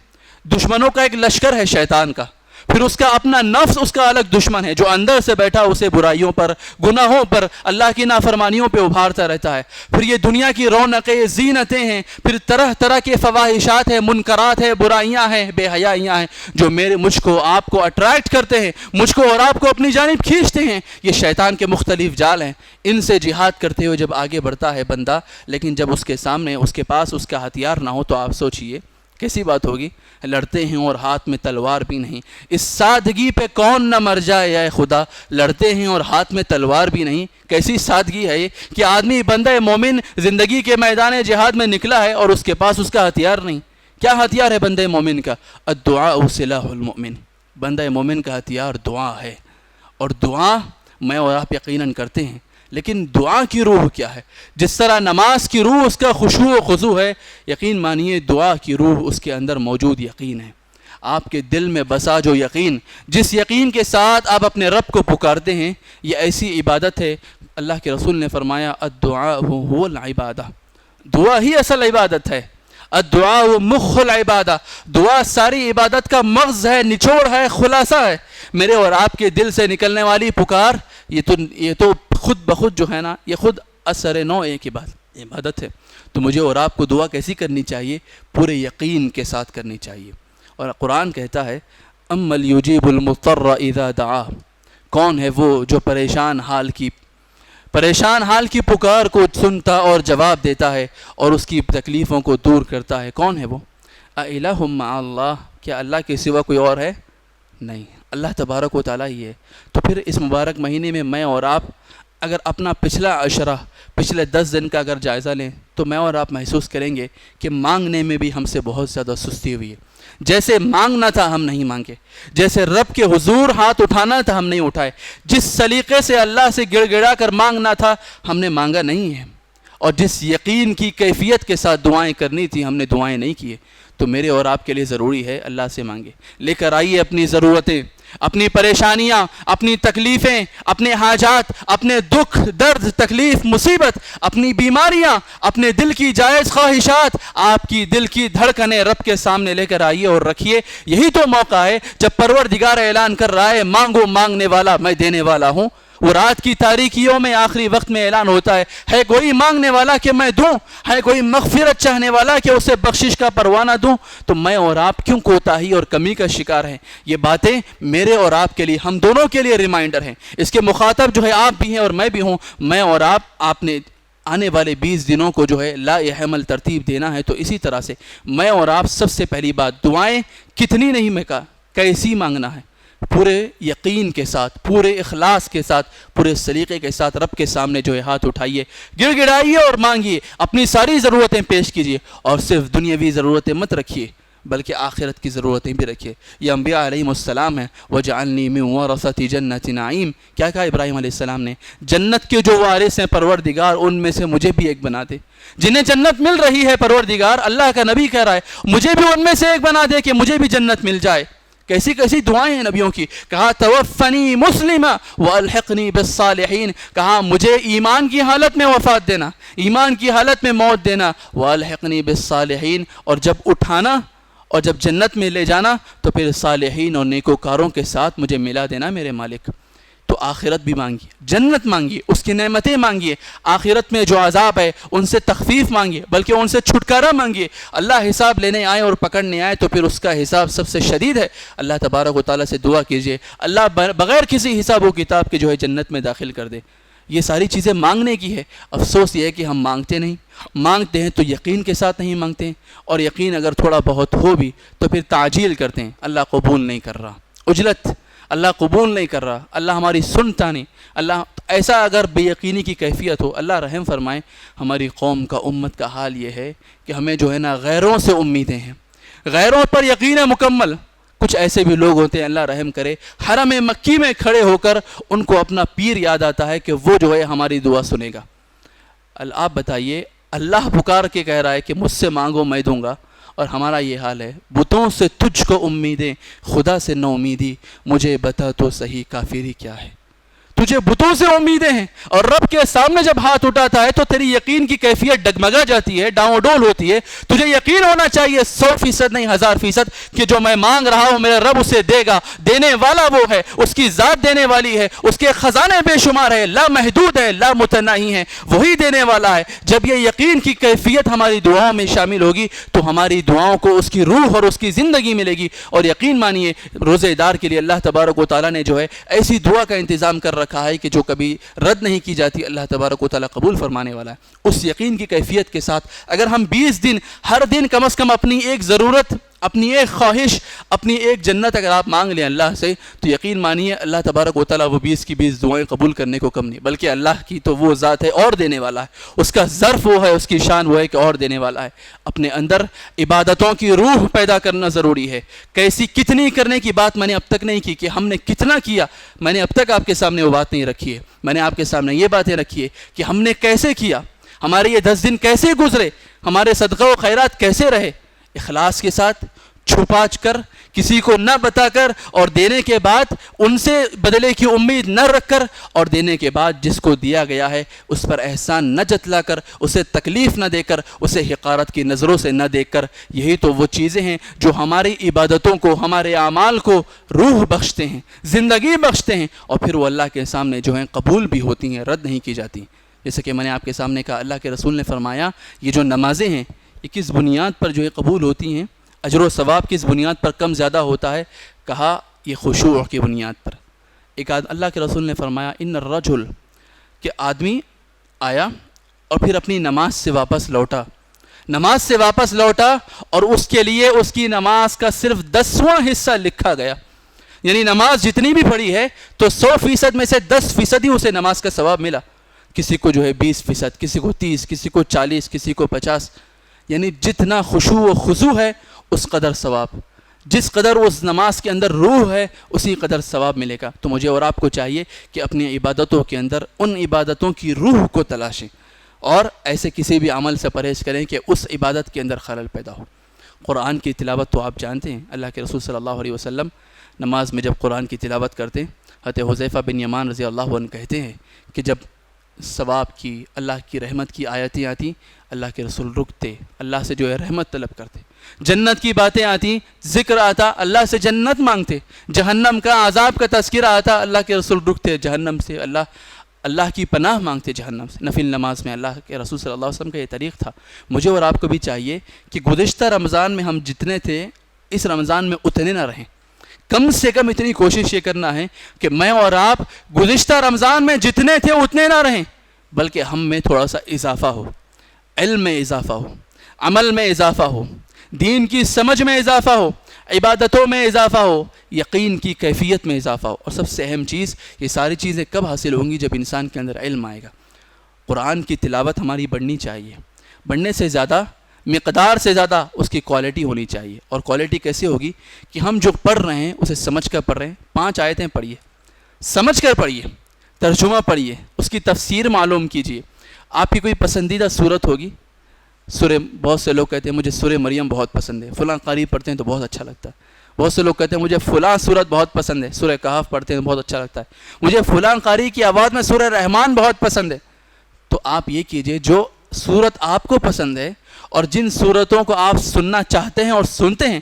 دشمنوں کا ایک لشکر ہے شیطان کا. پھر اس کا اپنا نفس اس کا الگ دشمن ہے جو اندر سے بیٹھا اسے برائیوں پر, گناہوں پر, اللہ کی نافرمانیوں پہ ابھارتا رہتا ہے. پھر یہ دنیا کی رونقیں, زینتیں ہیں, پھر طرح طرح کے فواحشات ہیں, منکرات ہیں, برائیاں ہیں, بے حیائیاں ہیں جو مجھ کو آپ کو اٹریکٹ کرتے ہیں, مجھ کو اور آپ کو اپنی جانب کھینچتے ہیں. یہ شیطان کے مختلف جال ہیں. ان سے جہاد کرتے ہوئے جب آگے بڑھتا ہے بندہ, لیکن جب اس کے سامنے اس کے پاس اس کا ہتھیار نہ ہو تو آپ سوچئے کیسی بات ہوگی. لڑتے ہیں اور ہاتھ میں تلوار بھی نہیں. اس سادگی پہ کون نہ مر جائے اے خدا. لڑتے ہیں اور ہاتھ میں تلوار بھی نہیں. کیسی سادگی ہے یہ کہ آدمی بندہ مومن زندگی کے میدان جہاد میں نکلا ہے اور اس کے پاس اس کا ہتھیار نہیں. کیا ہتھیار ہے بندہ مومن کا؟ الدعاء سلاح المؤمن. بندہ مومن کا ہتھیار دعا ہے. اور دعا میں اور آپ یقیناً کرتے ہیں, لیکن دعا کی روح کیا ہے؟ جس طرح نماز کی روح اس کا خشوع و خضوع ہے, یقین مانیے دعا کی روح اس کے اندر موجود یقین ہے. آپ کے دل میں بسا جو یقین, جس یقین کے ساتھ آپ اپنے رب کو پکارتے ہیں, یہ ایسی عبادت ہے. اللہ کے رسول نے فرمایا الدعاء هو العبادہ. دعا ہی اصل عبادت ہے. الدعاء مخ العبادہ. دعا ساری عبادت کا مغز ہے, نچوڑ ہے, خلاصہ ہے. میرے اور آپ کے دل سے نکلنے والی پکار یہ تو خود بخود جو ہے نا, یہ خود اثر نو ایک عبادت ہے. تو مجھے اور آپ کو دعا کیسی کرنی چاہیے؟ پورے یقین کے ساتھ کرنی چاہیے. اور قرآن کہتا ہے امن یجیب المضطر اذا دعا. کون ہے وہ جو پریشان حال کی پکار کو سنتا اور جواب دیتا ہے اور اس کی تکلیفوں کو دور کرتا ہے؟ کون ہے وہ؟ اِلٰہٌ مع اللہ. کیا اللہ کے سوا کوئی اور ہے؟ نہیں, اللہ تبارک و تعالیٰ ہی ہے. تو پھر اس مبارک مہینے میں اور آپ اگر اپنا پچھلا عشرہ, پچھلے 10 دن کا اگر جائزہ لیں تو میں اور آپ محسوس کریں گے کہ مانگنے میں بھی ہم سے بہت زیادہ سستی ہوئی ہے. جیسے مانگنا تھا ہم نہیں مانگے, جیسے رب کے حضور ہاتھ اٹھانا تھا ہم نہیں اٹھائے, جس سلیقے سے اللہ سے گڑ گڑا کر مانگنا تھا ہم نے مانگا نہیں ہے, اور جس یقین کی کیفیت کے ساتھ دعائیں کرنی تھی ہم نے دعائیں نہیں کیے. تو میرے اور آپ کے لیے ضروری ہے اللہ سے مانگے. لے کر آئیے اپنی ضرورتیں, اپنی پریشانیاں, اپنی تکلیفیں, اپنے حاجات, اپنے دکھ, درد, تکلیف, مصیبت, اپنی بیماریاں, اپنے دل کی جائز خواہشات, آپ کی دل کی دھڑکنیں رب کے سامنے لے کر آئیے اور رکھیے. یہی تو موقع ہے جب پروردگار اعلان کر رہا ہے مانگو مانگنے والا میں دینے والا ہوں. وہ رات کی تاریکیوں میں آخری وقت میں اعلان ہوتا ہے کوئی مانگنے والا کہ میں دوں, ہے کوئی مغفرت چاہنے والا کہ اسے بخشش کا پروانہ دوں. تو میں اور آپ کیوں کوتاہی اور کمی کا شکار ہیں؟ یہ باتیں میرے اور آپ کے لیے, ہم دونوں کے لیے ریمائنڈر ہیں. اس کے مخاطب جو ہے آپ بھی ہیں اور میں بھی ہوں. میں اور آپ نے آنے والے 20 دنوں کو جو ہے لائحہ عمل ترتیب دینا ہے. تو اسی طرح سے میں اور آپ سب سے پہلی بات, دعائیں کتنی نہیں میں کہا, کیسی مانگنا ہے. پورے یقین کے ساتھ, پورے اخلاص کے ساتھ, پورے سلیقے کے ساتھ رب کے سامنے جو ہے ہاتھ اٹھائیے, گڑ گڑائیے اور مانگیے. اپنی ساری ضرورتیں پیش کیجیے, اور صرف دنیاوی ضرورتیں مت رکھیے بلکہ آخرت کی ضرورتیں بھی رکھیے. یہ انبیاء علیہم السلام ہیں. وَجْعَلْنِي مِنْ وَرَثَةِ جَنَّةِ نَعِيمٍ. کیا کہا ابراہیم علیہ السلام نے؟ جنت کے جو وارث ہیں پروردگار ان میں سے مجھے بھی ایک بنا دے. جنہیں جنت مل رہی ہے پروردگار, اللہ کا نبی کہہ رہا ہے مجھے بھی ان میں سے ایک بنا دے کہ مجھے بھی جنت مل جائے. کیسی کیسی دعائیں ہیں نبیوں کی. کہا توفنی مسلمہ والحقنی بالصالحین. کہا مجھے ایمان کی حالت میں وفات دینا, ایمان کی حالت میں موت دینا. والحقنی بالصالحین. اور جب اٹھانا اور جب جنت میں لے جانا تو پھر صالحین اور نیکوکاروں کے ساتھ مجھے ملا دینا میرے مالک. تو آخرت بھی مانگیے, جنت مانگیے, اس کی نعمتیں مانگیے. آخرت میں جو عذاب ہے ان سے تخفیف مانگیے, بلکہ ان سے چھٹکارا مانگیے. اللہ حساب لینے آئے اور پکڑنے آئے تو پھر اس کا حساب سب سے شدید ہے. اللہ تبارک و تعالیٰ سے دعا کیجیے اللہ بغیر کسی حساب و کتاب کے جو ہے جنت میں داخل کر دے. یہ ساری چیزیں مانگنے کی ہے. افسوس یہ ہے کہ ہم مانگتے نہیں, مانگتے ہیں تو یقین کے ساتھ نہیں مانگتے ہیں, اور یقین اگر تھوڑا بہت ہو بھی تو پھر تعجیل کرتے ہیں. اللہ قبول نہیں کر رہا, عجلت, اللہ قبول نہیں کر رہا, اللہ ہماری سنتا نہیں. اللہ ایسا اگر بے یقینی کی کیفیت ہو, اللہ رحم فرمائے. ہماری قوم کا, امت کا حال یہ ہے کہ ہمیں جو ہے نا غیروں سے امیدیں ہیں, غیروں پر یقین ہے مکمل. کچھ ایسے بھی لوگ ہوتے ہیں, اللہ رحم کرے, حرم مکی میں کھڑے ہو کر ان کو اپنا پیر یاد آتا ہے کہ وہ جو ہے ہماری دعا سنے گا. آپ بتائیے, اللہ پکار کے کہہ رہا ہے کہ مجھ سے مانگو میں دوں گا, اور ہمارا یہ حال ہے، بتوں سے تجھ کو امیدیں، خدا سے نو امیدی، مجھے بتا تو صحیح کافری کیا ہے۔ تجھے بتوں سے امیدیں ہیں اور رب کے سامنے جب ہاتھ اٹھاتا ہے تو تیری یقین کی کیفیت ڈگمگا جاتی ہے، ڈاؤں ڈول ہوتی ہے۔ تجھے یقین ہونا چاہیے 100% نہیں 1000% کہ جو میں مانگ رہا ہوں میرا رب اسے دے گا، دینے والا وہ ہے، اس کی ذات دینے والی ہے، اس کے خزانے بے شمار ہے، لا محدود ہے، لا متناہی ہے، وہی دینے والا ہے۔ جب یہ یقین کی کیفیت ہماری دعاؤں میں شامل ہوگی تو ہماری دعاؤں کو اس کی روح اور اس کی زندگی ملے گی۔ اور یقین مانیے روزے دار کے لیے اللہ تبارک و تعالیٰ نے جو ہے ایسی دعا کا انتظام کر رکھا ہے کہ جو کبھی رد نہیں کی جاتی، اللہ تبارک و تعالیٰ قبول فرمانے والا ہے۔ اس یقین کی کیفیت کے ساتھ اگر ہم 20 دن ہر دن کم از کم اپنی ایک ضرورت، اپنی ایک خواہش، اپنی ایک جنت اگر آپ مانگ لیں اللہ سے، تو یقین مانیے اللہ تبارک و تعالیٰ وہ 20 کی 20 دعائیں قبول کرنے کو کم نہیں، بلکہ اللہ کی تو وہ ذات ہے اور دینے والا ہے، اس کا ظرف وہ ہے، اس کی شان وہ ہے کہ اور دینے والا ہے۔ اپنے اندر عبادتوں کی روح پیدا کرنا ضروری ہے۔ کیسی کتنی کرنے کی بات میں نے اب تک نہیں کی کہ ہم نے کتنا کیا، میں نے اب تک آپ کے سامنے وہ بات نہیں رکھی ہے۔ میں نے آپ کے سامنے یہ باتیں رکھی ہے کہ ہم نے کیسے کیا، ہمارے یہ 10 دن کیسے گزرے، ہمارے صدقہ و خیرات کیسے رہے، اخلاص کے ساتھ، چھپا کر، کسی کو نہ بتا کر، اور دینے کے بعد ان سے بدلے کی امید نہ رکھ کر، اور دینے کے بعد جس کو دیا گیا ہے اس پر احسان نہ جتلا کر، اسے تکلیف نہ دے کر، اسے حقارت کی نظروں سے نہ دیکھ کر۔ یہی تو وہ چیزیں ہیں جو ہماری عبادتوں کو، ہمارے اعمال کو روح بخشتے ہیں، زندگی بخشتے ہیں، اور پھر وہ اللہ کے سامنے جو ہیں قبول بھی ہوتی ہیں، رد نہیں کی جاتی۔ جیسے کہ میں نے آپ کے سامنے کہا، اللہ کے رسول نے فرمایا یہ جو نمازیں ہیں یہ کس بنیاد پر جو ہے قبول ہوتی ہیں، اجر و ثواب کس بنیاد پر کم زیادہ ہوتا ہے؟ کہا یہ خشوع کی بنیاد پر۔ ایک اللہ کے رسول نے فرمایا ان الرجل، کہ آدمی آیا اور پھر اپنی نماز سے واپس لوٹا، نماز سے واپس لوٹا اور اس کے لیے اس کی نماز کا صرف 10واں حصہ لکھا گیا، یعنی نماز جتنی بھی پڑھی ہے تو 100% میں سے 10% ہی اسے نماز کا ثواب ملا۔ کسی کو جو ہے 20%، کسی کو 30، کسی کو 40، کسی کو 50، یعنی جتنا خشوع و خضوع ہے اس قدر ثواب، جس قدر اس نماز کے اندر روح ہے اسی قدر ثواب ملے گا۔ تو مجھے اور آپ کو چاہیے کہ اپنی عبادتوں کے اندر ان عبادتوں کی روح کو تلاشیں، اور ایسے کسی بھی عمل سے پرہیز کریں کہ اس عبادت کے اندر خلل پیدا ہو۔ قرآن کی تلاوت تو آپ جانتے ہیں، اللہ کے رسول صلی اللہ علیہ وسلم نماز میں جب قرآن کی تلاوت کرتے ہیں، حضرت حذیفہ بن یمان رضی اللہ عنہ کہتے ہیں کہ جب ثواب کی، اللہ کی رحمت کی آیتیں آتی، اللہ کے رسول رکتے، اللہ سے جو ہے رحمت طلب کرتے، جنت کی باتیں آتی، ذکر آتا، اللہ سے جنت مانگتے، جہنم کا عذاب کا تذکرہ آتا، اللہ کے رسول رکتے، جہنم سے اللہ کی پناہ مانگتے، جہنم سے۔ نفل نماز میں اللہ کے رسول صلی اللہ علیہ وسلم کا یہ طریق تھا۔ مجھے اور آپ کو بھی چاہیے کہ گزشتہ رمضان میں ہم جتنے تھے اس رمضان میں اتنے نہ رہیں، کم سے کم اتنی کوشش یہ کرنا ہے کہ میں اور آپ گزشتہ رمضان میں جتنے تھے اتنے نہ رہیں، بلکہ ہم میں تھوڑا سا اضافہ ہو، علم میں اضافہ ہو، عمل میں اضافہ ہو، دین کی سمجھ میں اضافہ ہو، عبادتوں میں اضافہ ہو، یقین کی کیفیت میں اضافہ ہو۔ اور سب سے اہم چیز، یہ ساری چیزیں کب حاصل ہوں گی؟ جب انسان کے اندر علم آئے گا۔ قرآن کی تلاوت ہماری بڑھنی چاہیے، بڑھنے سے زیادہ، مقدار سے زیادہ اس کی کوالٹی ہونی چاہیے۔ اور کوالٹی کیسے ہوگی؟ کہ ہم جو پڑھ رہے ہیں اسے سمجھ کر پڑھ رہے ہیں۔ 5 آیتیں پڑھیے، سمجھ کر پڑھیے، ترجمہ پڑھیے، اس کی تفسیر معلوم کیجیے۔ آپ کی کوئی پسندیدہ صورت ہوگی، سورہ، بہت سے لوگ کہتے ہیں مجھے سورہ مریم بہت پسند ہے، فلاں قاری پڑھتے ہیں تو بہت اچھا لگتا ہے۔ بہت سے لوگ کہتے ہیں مجھے فلاں صورت بہت پسند ہے، سورہ کہف پڑھتے ہیں تو بہت اچھا لگتا ہے۔ مجھے فلاں قاری کی آواز میں سورہ رحمان بہت پسند ہے۔ تو آپ یہ کیجئے، جو صورت آپ کو پسند ہے اور جن صورتوں کو آپ سننا چاہتے ہیں اور سنتے ہیں،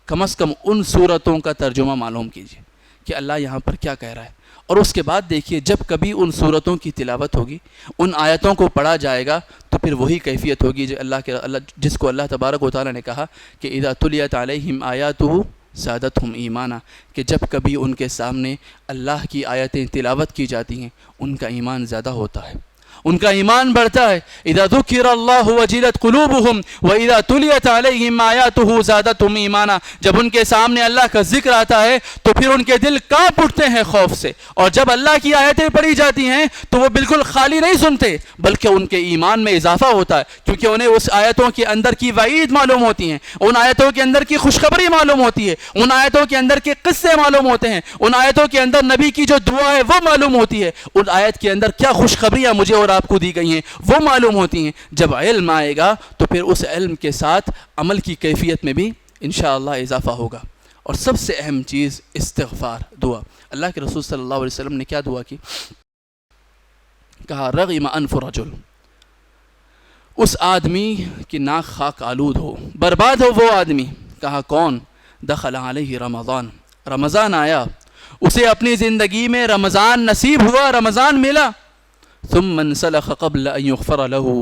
کم از کم ان صورتوں کا ترجمہ معلوم کیجئے کہ اللہ یہاں پر کیا کہہ رہا ہے۔ اور اس کے بعد دیکھیے جب کبھی ان صورتوں کی تلاوت ہوگی، ان آیتوں کو پڑھا جائے گا، تو پھر وہی کیفیت ہوگی جو جس کو اللہ تبارک و تعالیٰ نے کہا کہ اذا تلیت علیہم آیاتہ زادتہم ایمانا، کہ جب کبھی ان کے سامنے اللہ کی آیتیں تلاوت کی جاتی ہیں ان کا ایمان زیادہ ہوتا ہے، ان کا ایمان بڑھتا ہے۔ اذا ذکر اللہ وجلت قلوبہم واذا تلیت علیہم آیاتہ زادتہم ایمانا، جب ان کے سامنے اللہ کا ذکر آتا ہے تو پھر ان کے دل کانپ اٹھتے ہیں خوف سے، اور جب اللہ کی آیتیں پڑھی جاتی ہیں تو وہ بالکل خالی نہیں سنتے، بلکہ ان کے ایمان میں اضافہ ہوتا ہے، کیونکہ انہیں اس آیتوں کے اندر کی وعید معلوم ہوتی ہیں، ان آیتوں کے اندر کی خوشخبری معلوم ہوتی ہے، ان آیتوں کے اندر کے قصے معلوم ہوتے ہیں، ان آیتوں کے اندر نبی کی جو دعا ہے وہ معلوم ہوتی ہے، ان آیت کے اندر کیا خوشخبریاں مجھے اور آپ کو دی گئی ہیں وہ معلوم ہوتی ہیں۔ جب علم آئے گا تو تو پھر اس علم کے ساتھ عمل کی کیفیت میں بھی انشاءاللہ اضافہ ہوگا۔ اور سب سے اہم چیز استغفار، دعا۔ اللہ کے رسول صلی اللہ علیہ وسلم نے کیا دعا کی؟ کہا رغم انف رجل، اس آدمی کی ناک خاک آلود ہو، برباد ہو وہ آدمی۔ کہا کون؟ دخل علیہ رمضان، رمضان آیا، اسے اپنی زندگی میں رمضان نصیب ہوا، رمضان ملا۔ ثم انسلخ قبل ان یغفر له،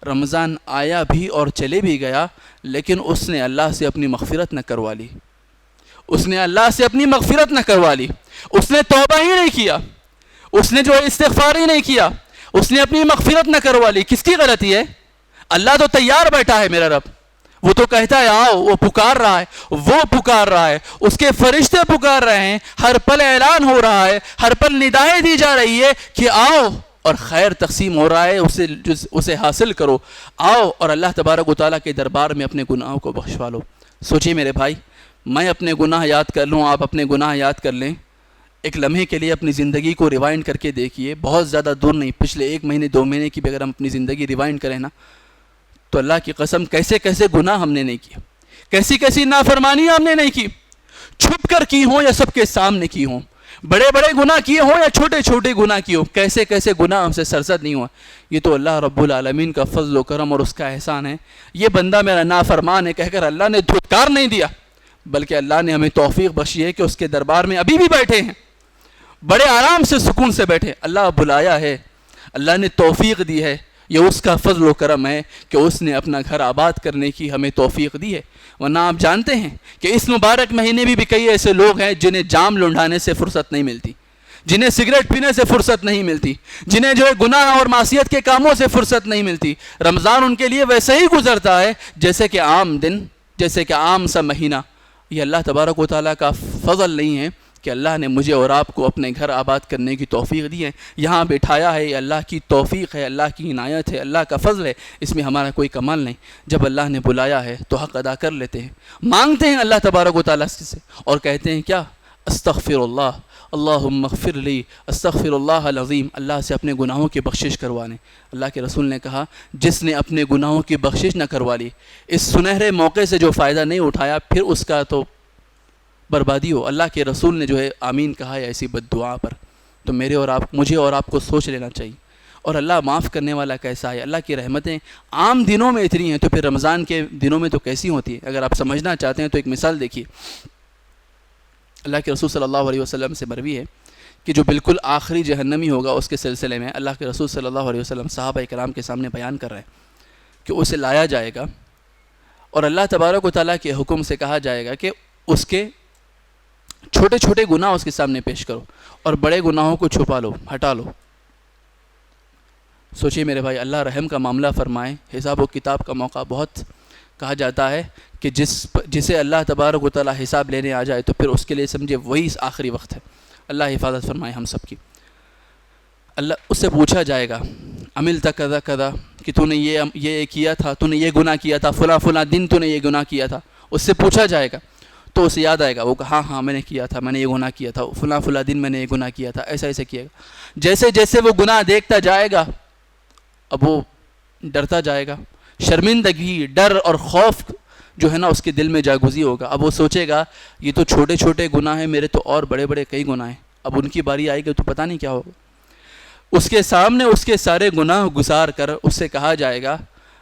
رمضان آیا بھی اور چلے بھی گیا، لیکن اس نے اللہ سے اپنی مغفرت نہ کروا لی، اس نے اللہ سے اپنی مغفرت نہ کروا لی، اس نے توبہ ہی نہیں کیا، اس نے جو استغفار ہی نہیں کیا، اس نے اپنی مغفرت نہ کروا لی۔ کس کی غلطی ہے؟ اللہ تو تیار بیٹھا ہے میرا رب، وہ تو کہتا ہے آؤ، وہ پکار رہا ہے، وہ پکار رہا ہے، اس کے فرشتے پکار رہے ہیں، ہر پل اعلان ہو رہا ہے، ہر پل ندائیں دی جا رہی ہے کہ آؤ، اور خیر تقسیم ہو رہا ہے، اسے حاصل کرو، آؤ اور اللہ تبارک و تعالیٰ کے دربار میں اپنے گناہوں کو بخشوا لو۔ سوچیے میرے بھائی، میں اپنے گناہ یاد کر لوں، آپ اپنے گناہ یاد کر لیں، ایک لمحے کے لیے اپنی زندگی کو ریوائنڈ کر کے دیکھیے، بہت زیادہ دور نہیں، پچھلے 1 مہینے 2 مہینے کی بھی اگر ہم اپنی زندگی ریوائنڈ کریں نا، تو اللہ کی قسم کیسے کیسے گناہ ہم نے نہیں کیے، کیسی کیسی نافرمانیاں ہم نے نہیں کی، چھپ کر کی ہوں یا سب کے سامنے کی ہوں، بڑے بڑے گناہ کیے ہوں یا چھوٹے چھوٹے گناہ کیے ہوں، کیسے کیسے گناہ ہم سے سرزد نہیں ہوا۔ یہ تو اللہ رب العالمین کا فضل و کرم اور اس کا احسان ہے۔ یہ بندہ میرا نافرمان ہے کہہ کر اللہ نے دھتکار نہیں دیا، بلکہ اللہ نے ہمیں توفیق بخشی ہے کہ اس کے دربار میں ابھی بھی بیٹھے ہیں، بڑے آرام سے سکون سے بیٹھے، اللہ بلایا ہے، اللہ نے توفیق دی ہے، یہ اس کا فضل و کرم ہے کہ اس نے اپنا گھر آباد کرنے کی ہمیں توفیق دی ہے۔ ورنہ آپ جانتے ہیں کہ اس مبارک مہینے میں بھی کئی ایسے لوگ ہیں جنہیں جام لنڈانے سے فرصت نہیں ملتی، جنہیں سگریٹ پینے سے فرصت نہیں ملتی، جنہیں جو ہے گناہ اور معصیت کے کاموں سے فرصت نہیں ملتی۔ رمضان ان کے لیے ویسے ہی گزرتا ہے جیسے کہ عام دن، جیسے کہ عام سا مہینہ۔ یہ اللہ تبارک و تعالیٰ کا فضل نہیں ہے کہ اللہ نے مجھے اور آپ کو اپنے گھر آباد کرنے کی توفیق دی ہے، یہاں بٹھایا ہے، یہ اللہ کی توفیق ہے، اللہ کی عنایت ہے، اللہ کا فضل ہے، اس میں ہمارا کوئی کمال نہیں۔ جب اللہ نے بلایا ہے تو حق ادا کر لیتے ہیں، مانگتے ہیں اللہ تبارک و تعالیٰ سے اور کہتے ہیں کیا؟ استغفر اللہ، اللہم اغفر لی، استغفر اللہ العظیم، اللہ سے اپنے گناہوں کی بخشش کروانے۔ اللہ کے رسول نے کہا جس نے اپنے گناہوں کی بخشش نہ کروا لی، اس سنہرے موقع سے جو فائدہ نہیں اٹھایا، پھر اس کا تو بربادی ہو۔ اللہ کے رسول نے جو ہے آمین کہا ہے ایسی بد دعا پر، تو مجھے اور آپ کو سوچ لینا چاہیے۔ اور اللہ معاف کرنے والا کیسا ہے، اللہ کی رحمتیں عام دنوں میں اتنی ہیں تو پھر رمضان کے دنوں میں تو کیسی ہوتی ہے؟ اگر آپ سمجھنا چاہتے ہیں تو ایک مثال دیکھیے، اللہ کے رسول صلی اللہ علیہ وسلم سے مروی ہے کہ جو بالکل آخری جہنمی ہوگا اس کے سلسلے میں اللہ کے رسول صلی اللہ علیہ وسلم صحابہ کرام کے سامنے بیان کر رہے ہیں کہ اسے لایا جائے گا اور اللہ تبارک و تعالیٰ کے حکم سے کہا جائے گا کہ اس کے چھوٹے چھوٹے گناہ اس کے سامنے پیش کرو اور بڑے گناہوں کو چھپا لو، ہٹا لو۔ سوچئے میرے بھائی، اللہ رحم کا معاملہ فرمائے، حساب و کتاب کا موقع بہت کہا جاتا ہے کہ جسے اللہ تبارک و تعالیٰ حساب لینے آ جائے تو پھر اس کے لیے سمجھے وہی آخری وقت ہے۔ اللہ حفاظت فرمائے ہم سب کی۔ اللہ اس سے پوچھا جائے گا عملت کذا کذا، کہ تو نے یہ کیا تھا، تو نے یہ گناہ کیا تھا، فلاں دن تو نے یہ گناہ کیا تھا، اس سے پوچھا جائے گا تو اسے یاد آئے گا، وہ کہا ہاں میں نے کیا تھا، میں نے یہ گناہ کیا تھا، فلاں دن میں نے یہ گناہ کیا تھا، ایسا ایسا کیا گا۔ جیسے جیسے وہ گناہ دیکھتا جائے گا اب وہ ڈرتا جائے گا، شرمندگی، ڈر اور خوف جو ہے نا اس کے دل میں جاگزی ہوگا۔ اب وہ سوچے گا یہ تو چھوٹے چھوٹے گناہ ہیں، میرے تو اور بڑے بڑے کئی گناہ ہیں، اب ان کی باری آئے گی تو پتہ نہیں کیا ہوگا۔ اس کے سامنے اس کے سارے گناہ گزار کر اس سے کہا جائے گا،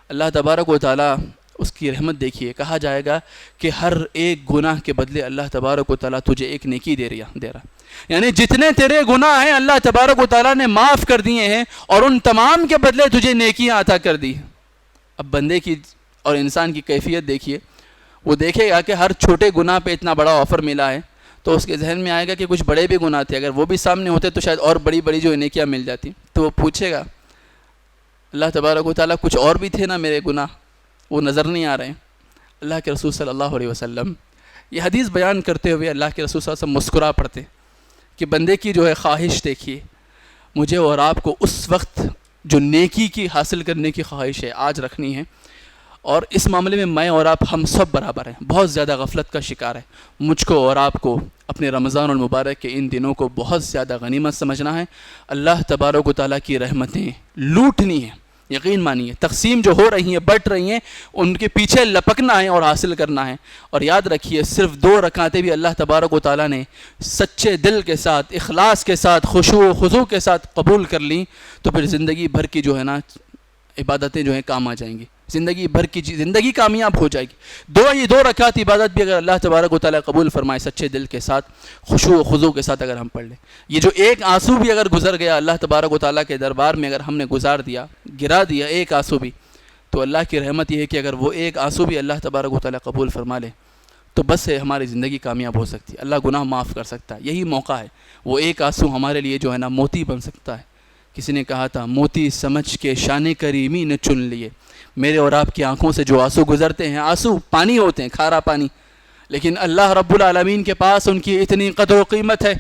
اللہ تبارک و تعالیٰ اس کی رحمت دیکھیے، کہا جائے گا کہ ہر ایک گناہ کے بدلے اللہ تبارک و تعالیٰ تجھے ایک نیکی دے رہا، یعنی جتنے تیرے گناہ ہیں اللہ تبارک و تعالیٰ نے معاف کر دیے ہیں اور ان تمام کے بدلے تجھے نیکیاں عطا کر دی۔ اب بندے کی اور انسان کی کیفیت دیکھیے، وہ دیکھے گا کہ ہر چھوٹے گناہ پہ اتنا بڑا آفر ملا ہے تو اس کے ذہن میں آئے گا کہ کچھ بڑے بھی گناہ تھے، اگر وہ بھی سامنے ہوتے تو شاید اور بڑی بڑی جو نیکیاں مل جاتی، تو وہ پوچھے گا اللہ تبارک و تعالیٰ کچھ اور بھی تھے نا میرے گناہ، وہ نظر نہیں آ رہے ہیں۔ اللہ کے رسول صلی اللہ علیہ وسلم یہ حدیث بیان کرتے ہوئے اللہ کے رسول صلی اللہ علیہ وسلم مسکرا پڑتے کہ بندے کی جو ہے خواہش دیکھیے، مجھے اور آپ کو اس وقت جو نیکی کی حاصل کرنے کی خواہش ہے آج رکھنی ہے، اور اس معاملے میں اور آپ ہم سب برابر ہیں، بہت زیادہ غفلت کا شکار ہے۔ مجھ کو اور آپ کو اپنے رمضان المبارک کے ان دنوں کو بہت زیادہ غنیمت سمجھنا ہے، اللہ تبارک و تعالیٰ کی رحمتیں لوٹنی ہیں، یقین مانیے تقسیم جو ہو رہی ہیں بٹ رہی ہیں ان کے پیچھے لپکنا ہے اور حاصل کرنا ہے. اور یاد رکھیے صرف 2 رکعتیں بھی اللہ تبارک و تعالیٰ نے سچے دل کے ساتھ اخلاص کے ساتھ خشوع و خضوع کے ساتھ قبول کر لیں تو پھر زندگی بھر کی جو ہے نا عبادتیں جو ہیں کام آ جائیں گی, زندگی بھر کی زندگی کامیاب ہو جائے گی. یہ 2 رکعت عبادت بھی اگر اللہ تبارک و تعالیٰ قبول فرمائے سچے دل کے ساتھ خشوع و خضوع کے ساتھ اگر ہم پڑھ لیں, یہ جو ایک آنسو بھی اگر گزر گیا اللہ تبارک و تعالیٰ کے دربار میں اگر ہم نے گزار دیا گرا دیا ایک آنسو بھی, تو اللہ کی رحمت یہ ہے کہ اگر وہ ایک آنسو بھی اللہ تبارک و تعالیٰ قبول فرما لے تو بس ہے ہماری زندگی کامیاب ہو سکتی ہے, اللہ گناہ معاف کر سکتا ہے. یہی موقع ہے, وہ ایک آنسو ہمارے لیے جو ہے نا موتی بن سکتا ہے. کسی نے کہا تھا موتی سمجھ کے شان کریمی نے چن لیے. میرے اور آپ کی آنکھوں سے جو آنسو گزرتے ہیں آنسو پانی ہوتے ہیں, کھارا پانی, لیکن اللہ رب العالمین کے پاس ان کی اتنی قدر و قیمت ہے.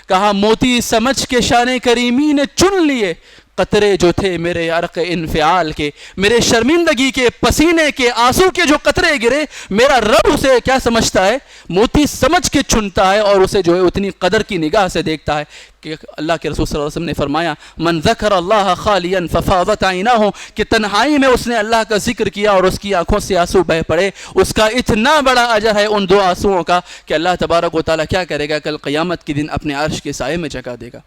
کہا موتی سمجھ کے شان کریمی نے چن لیے, قطرے جو تھے میرے عرق انفعال کے, میرے شرمندگی کے پسینے کے آنسو کے جو قطرے گرے, میرا رب اسے کیا سمجھتا ہے, موتی سمجھ کے چنتا ہے اور اسے جو ہے اتنی قدر کی نگاہ سے دیکھتا ہے کہ اللہ کے رسول صلی اللہ علیہ وسلم نے فرمایا من ذکر اللہ خالیا ففاضت عیناہ, کہ تنہائی میں اس نے اللہ کا ذکر کیا اور اس کی آنکھوں سے آنسو بہہ پڑے, اس کا اتنا بڑا اجر ہے ان 2 آنسوؤں کا کہ اللہ تبارک و تعالیٰ کیا کرے گا, کل قیامت کے دن اپنے عرش کے سائے میں جگہ دے گا.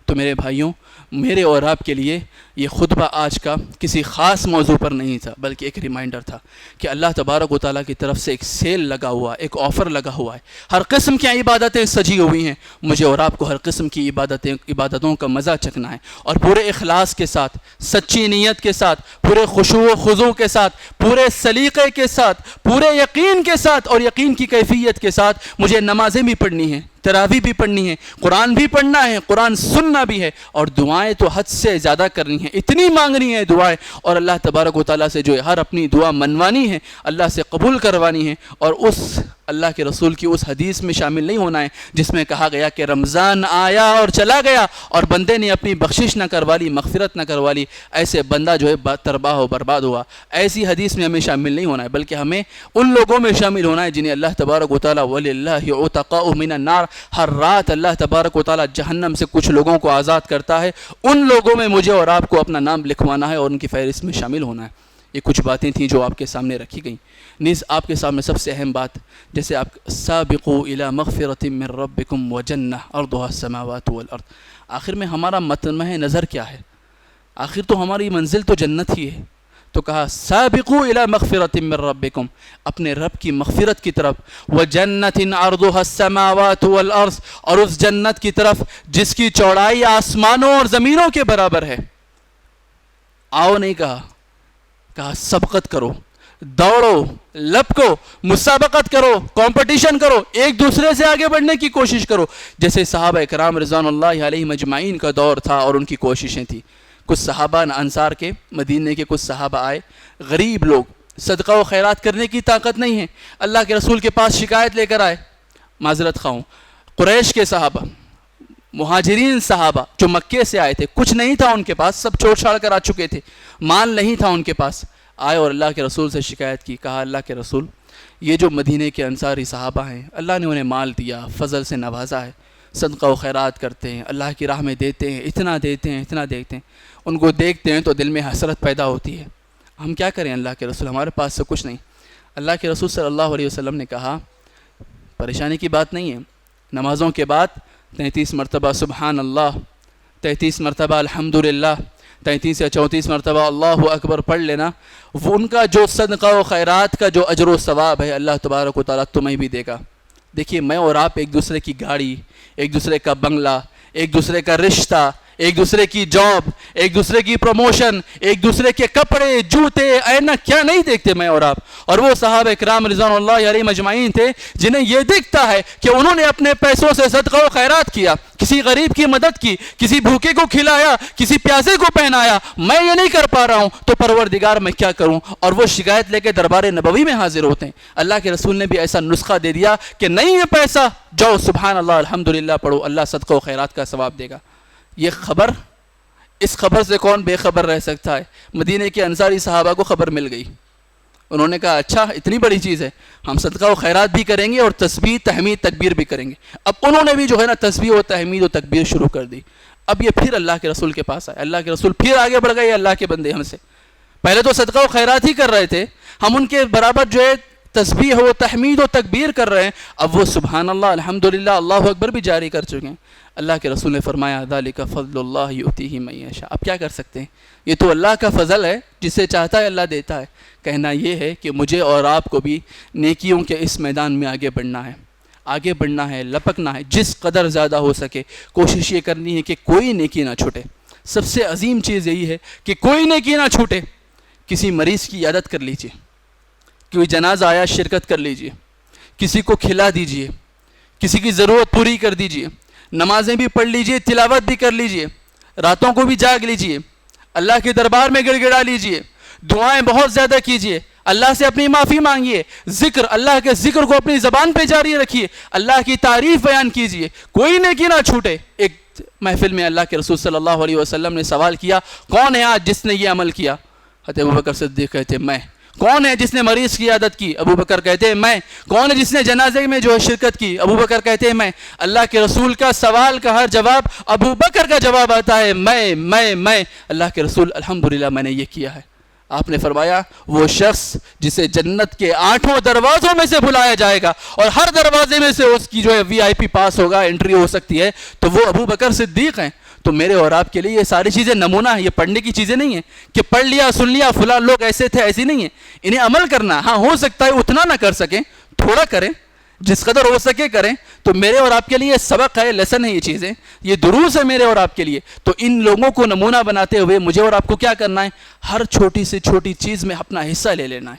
تو میرے بھائیوں, میرے اور آپ کے لیے یہ خطبہ آج کا کسی خاص موضوع پر نہیں تھا بلکہ ایک ریمائنڈر تھا کہ اللہ تبارک و تعالیٰ کی طرف سے ایک سیل لگا ہوا ہے, ایک آفر لگا ہوا ہے, ہر قسم کی عبادتیں سجی ہوئی ہیں. مجھے اور آپ کو ہر قسم کی عبادتوں کا مزہ چکھنا ہے اور پورے اخلاص کے ساتھ, سچی نیت کے ساتھ, پورے خشوع و خضوع کے ساتھ, پورے سلیقے کے ساتھ, پورے یقین کے ساتھ اور یقین کی کیفیت کے ساتھ مجھے نمازیں بھی پڑھنی ہیں, تراویح بھی پڑھنی ہے, قرآن بھی پڑھنا ہے, قرآن سننا بھی ہے, اور دعائیں تو حد سے زیادہ کرنی ہیں, اتنی مانگنی ہے دعائیں, اور اللہ تبارک و تعالیٰ سے جو ہے ہر اپنی دعا منوانی ہے, اللہ سے قبول کروانی ہے. اور اس اللہ کے رسول کی اس حدیث میں شامل نہیں ہونا ہے جس میں کہا گیا کہ رمضان آیا اور چلا گیا اور بندے نے اپنی بخشش نہ کروا لی, مغفرت نہ کروا لی, ایسے بندہ جو ہے ترباہ و برباد ہوا. ایسی حدیث میں ہمیں شامل نہیں ہونا ہے بلکہ ہمیں ان لوگوں میں شامل ہونا ہے جنہیں اللہ تبارک و تعالیٰ وَلِلَّهِ عُتَقَاءُ مِنَ النَّارِ, ہر رات اللہ تبارک و تعالیٰ جہنم سے کچھ لوگوں کو آزاد کرتا ہے. ان لوگوں میں مجھے اور آپ کو اپنا نام لکھوانا ہے اور ان کی فہرست میں شامل ہونا ہے. یہ کچھ باتیں تھیں جو آپ کے سامنے رکھی گئیں. نیز آپ کے سامنے سب سے اہم بات, جیسے آپ سابقوا الی مغفرۃ من ربکم وجنہ عرضها السماوات والارض, آخر میں ہمارا مطمع نظر کیا ہے؟ آخر تو ہماری منزل تو جنت ہی ہے. تو کہا سابقوا الی مغفرۃ من ربکم, اپنے رب کی مغفرت کی طرف, وجنۃ عرضها السماوات والارض, اور اس جنت کی طرف جس کی چوڑائی آسمانوں اور زمینوں کے برابر ہے. آؤ نہیں کہا سبقت کرو, دوڑو, لپکو, مسابقت کرو, کمپٹیشن کرو, ایک دوسرے سے آگے بڑھنے کی کوشش کرو, جیسے صحابہ اکرام رضوان اللہ علیہم اجمعین کا دور تھا اور ان کی کوششیں تھیں. کچھ صحابہ انصار کے, مدینے کے کچھ صحابہ آئے, غریب لوگ, صدقہ و خیرات کرنے کی طاقت نہیں ہے, اللہ کے رسول کے پاس شکایت لے کر آئے. معذرت خواہوں, قریش کے صحابہ, مہاجرین صحابہ جو مکے سے آئے تھے, کچھ نہیں تھا ان کے پاس, سب چھوڑ چھاڑ کر آ چکے تھے, مال نہیں تھا ان کے پاس, آئے اور اللہ کے رسول سے شکایت کی. کہا اللہ کے رسول, یہ جو مدینے کے انصاری صحابہ ہیں اللہ نے انہیں مال دیا, فضل سے نوازا ہے, صدقہ و خیرات کرتے ہیں, اللہ کی راہ میں دیتے ہیں, اتنا دیتے ہیں, اتنا دیتے ہیں, ان کو دیکھتے ہیں تو دل میں حسرت پیدا ہوتی ہے. ہم کیا کریں اللہ کے رسول, ہمارے پاس سے کچھ نہیں. اللہ کے رسول صلی اللہ علیہ وسلم نے کہا پریشانی کی بات نہیں ہے, نمازوں کے بعد 33 مرتبہ سبحان اللہ, 33 مرتبہ الحمدللہ, 33 یا 34 مرتبہ اللہ اکبر پڑھ لینا, وہ ان کا جو صدقہ و خیرات کا جو اجر و ثواب ہے اللہ تبارک و تعالیٰ تمہیں بھی دے گا. دیکھیے میں اور آپ ایک دوسرے کی گاڑی, ایک دوسرے کا بنگلہ, ایک دوسرے کا رشتہ, ایک دوسرے کی جاب, ایک دوسرے کی پروموشن, ایک دوسرے کے کپڑے, جوتے, اینک کیا نہیں دیکھتے میں اور آپ. اور وہ صحابہ اکرام رضوان اللہ علیہم اجمعین تھے جنہیں یہ دکھتا ہے کہ انہوں نے اپنے پیسوں سے صدقہ و خیرات کیا, کسی غریب کی مدد کی, کسی بھوکے کو کھلایا, کسی پیاسے کو پہنایا. میں یہ نہیں کر پا رہا ہوں تو پروردگار میں کیا کروں. اور وہ شکایت لے کے دربار نبوی میں حاضر ہوتے ہیں. اللہ کے رسول نے بھی ایسا نسخہ دے دیا کہ نہیں ہے پیسہ, جاؤ سبحان اللہ الحمدللہ پڑھو, اللہ صدقہ و خیرات کا ثواب دے گا. یہ خبر, اس خبر سے کون بے خبر رہ سکتا ہے؟ مدینے کے انصاری صحابہ کو خبر مل گئی. انہوں نے کہا اچھا اتنی بڑی چیز ہے, ہم صدقہ و خیرات بھی کریں گے اور تسبیح, تحمید, تکبیر بھی کریں گے. اب انہوں نے بھی جو ہے نا تسبیح و تحمید و تکبیر شروع کر دی. اب یہ پھر اللہ کے رسول کے پاس آئے, اللہ کے رسول پھر آگے بڑھ گئے, اللہ کے بندے ہم سے پہلے تو صدقہ و خیرات ہی کر رہے تھے، ہم ان کے برابر جو ہے تسبیح و تحمید و تکبیر کر رہے ہیں، اب وہ سبحان اللہ الحمدللہ اللہ اکبر بھی جاری کر چکے ہیں۔ اللہ کے رسول نے فرمایا ذالک فضل اللہ یؤتیہ من یشاء، اب کیا کر سکتے ہیں، یہ تو اللہ کا فضل ہے، جسے چاہتا ہے اللہ دیتا ہے۔ کہنا یہ ہے کہ مجھے اور آپ کو بھی نیکیوں کے اس میدان میں آگے بڑھنا ہے، آگے بڑھنا ہے، لپکنا ہے، جس قدر زیادہ ہو سکے کوشش یہ کرنی ہے کہ کوئی نیکی نہ چھوٹے۔ سب سے عظیم چیز یہی ہے کہ کوئی نیکی نہ چھوٹے۔ کسی مریض کی عیادت کر لیجئے، کوئی جنازہ آیا شرکت کر لیجئے، کسی کو کھلا دیجئے، کسی کی ضرورت پوری کر دیجئے، نمازیں بھی پڑھ لیجئے، تلاوت بھی کر لیجئے، راتوں کو بھی جاگ لیجئے، اللہ کے دربار میں گڑ گڑا لیجئے، دعائیں بہت زیادہ کیجئے، اللہ سے اپنی معافی مانگیے، ذکر اللہ کے ذکر کو اپنی زبان پہ جاری رکھیے، اللہ کی تعریف بیان کیجئے، کوئی نیکی نہ چھوٹے۔ ایک محفل میں اللہ کے رسول صلی اللہ علیہ وسلم نے سوال کیا، کون ہے آج جس نے یہ عمل کیا؟ حضرت ابوبکر صدیق کہتے میں۔ کون ہے جس نے مریض کی عیادت کی؟ ابو بکر کہتے ہیں میں۔ کون ہے جس نے جنازے میں جو ہے شرکت کی؟ ابو بکر کہتے ہیں میں۔ اللہ کے رسول کا سوال کا ہر جواب ابو بکر کا جواب آتا ہے میں۔ اللہ کے رسول الحمدللہ میں نے یہ کیا ہے۔ آپ نے فرمایا وہ شخص جسے جنت کے 8 دروازوں میں سے بلایا جائے گا اور ہر دروازے میں سے اس کی جو ہے VIP پاس ہوگا، انٹری ہو سکتی ہے، تو وہ ابو بکر صدیق ہیں۔ تو میرے اور آپ کے لیے یہ ساری چیزیں نمونہ ہیں، یہ پڑھنے کی چیزیں نہیں ہیں کہ پڑھ لیا سن لیا فلاں لوگ ایسے تھے، ایسی نہیں ہیں، انہیں عمل کرنا۔ ہاں ہو سکتا ہے اتنا نہ کر سکیں، تھوڑا کریں، جس قدر ہو سکے کریں۔ تو میرے اور آپ کے لیے سبق ہے، لیسن ہے، یہ چیزیں، یہ دروس ہے میرے اور آپ کے لیے۔ تو ان لوگوں کو نمونہ بناتے ہوئے مجھے اور آپ کو کیا کرنا ہے؟ ہر چھوٹی سے چھوٹی چیز میں اپنا حصہ لے لینا ہے،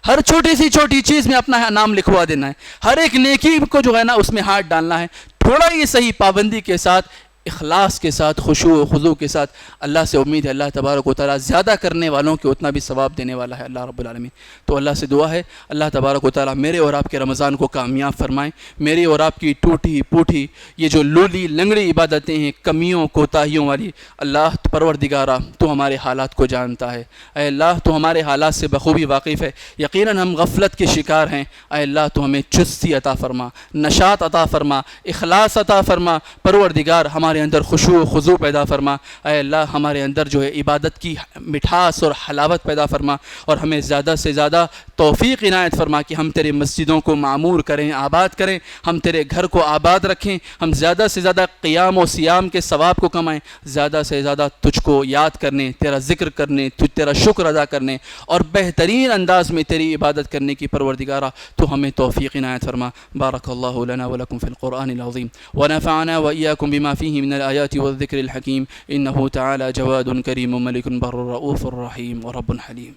ہر چھوٹی سی چھوٹی چیز میں اپنا نام لکھوا دینا ہے، ہر ایک نیکی کو جو ہے نا اس میں ہاتھ ڈالنا ہے، تھوڑا ہی صحیح، پابندی کے ساتھ، اخلاص کے ساتھ، خشوع و خضوع کے ساتھ۔ اللہ سے امید ہے اللہ تبارک و تعالیٰ زیادہ کرنے والوں کو اتنا بھی ثواب دینے والا ہے اللہ رب العالمین۔ تو اللہ سے دعا ہے اللہ تبارک و تعالیٰ میرے اور آپ کے رمضان کو کامیاب فرمائیں، میری اور آپ کی ٹوٹی پوٹی یہ جو لولی لنگڑی عبادتیں ہیں، کمیوں کوتاہیوں والی، اللہ پروردگارہ تو ہمارے حالات کو جانتا ہے، اے اللہ تو ہمارے حالات سے بخوبی واقف ہے، یقیناً ہم غفلت کے شکار ہیں، اے اللہ تو ہمیں چستی عطا فرما، نشاط عطا فرما، اخلاص عطا فرما، پروردگار ہمارے اندر خشوع و خضوع پیدا فرما، اے اللہ ہمارے اندر جو ہے عبادت کی مٹھاس اور حلاوت پیدا فرما، اور ہمیں زیادہ سے زیادہ توفیق عنایت فرما کہ ہم تیرے مسجدوں کو معمور کریں، آباد کریں، ہم تیرے گھر کو آباد رکھیں، ہم زیادہ سے زیادہ قیام و صیام کے ثواب کو کمائیں، زیادہ سے زیادہ تجھ کو یاد کرنے، تیرا ذکر کرنے، تیرا شکر ادا کرنے اور بہترین انداز میں تیری عبادت کرنے کی پروردگارہ تو ہمیں توفیق عنایت فرما۔ بارک اللہ لنا ولکم فی القرآن العظیم ونفعنا وإياكم بما فيه من الآيات والذكر الحكيم إنه تعالى جواد كريم ملك بر رؤوف رحيم ورب حليم.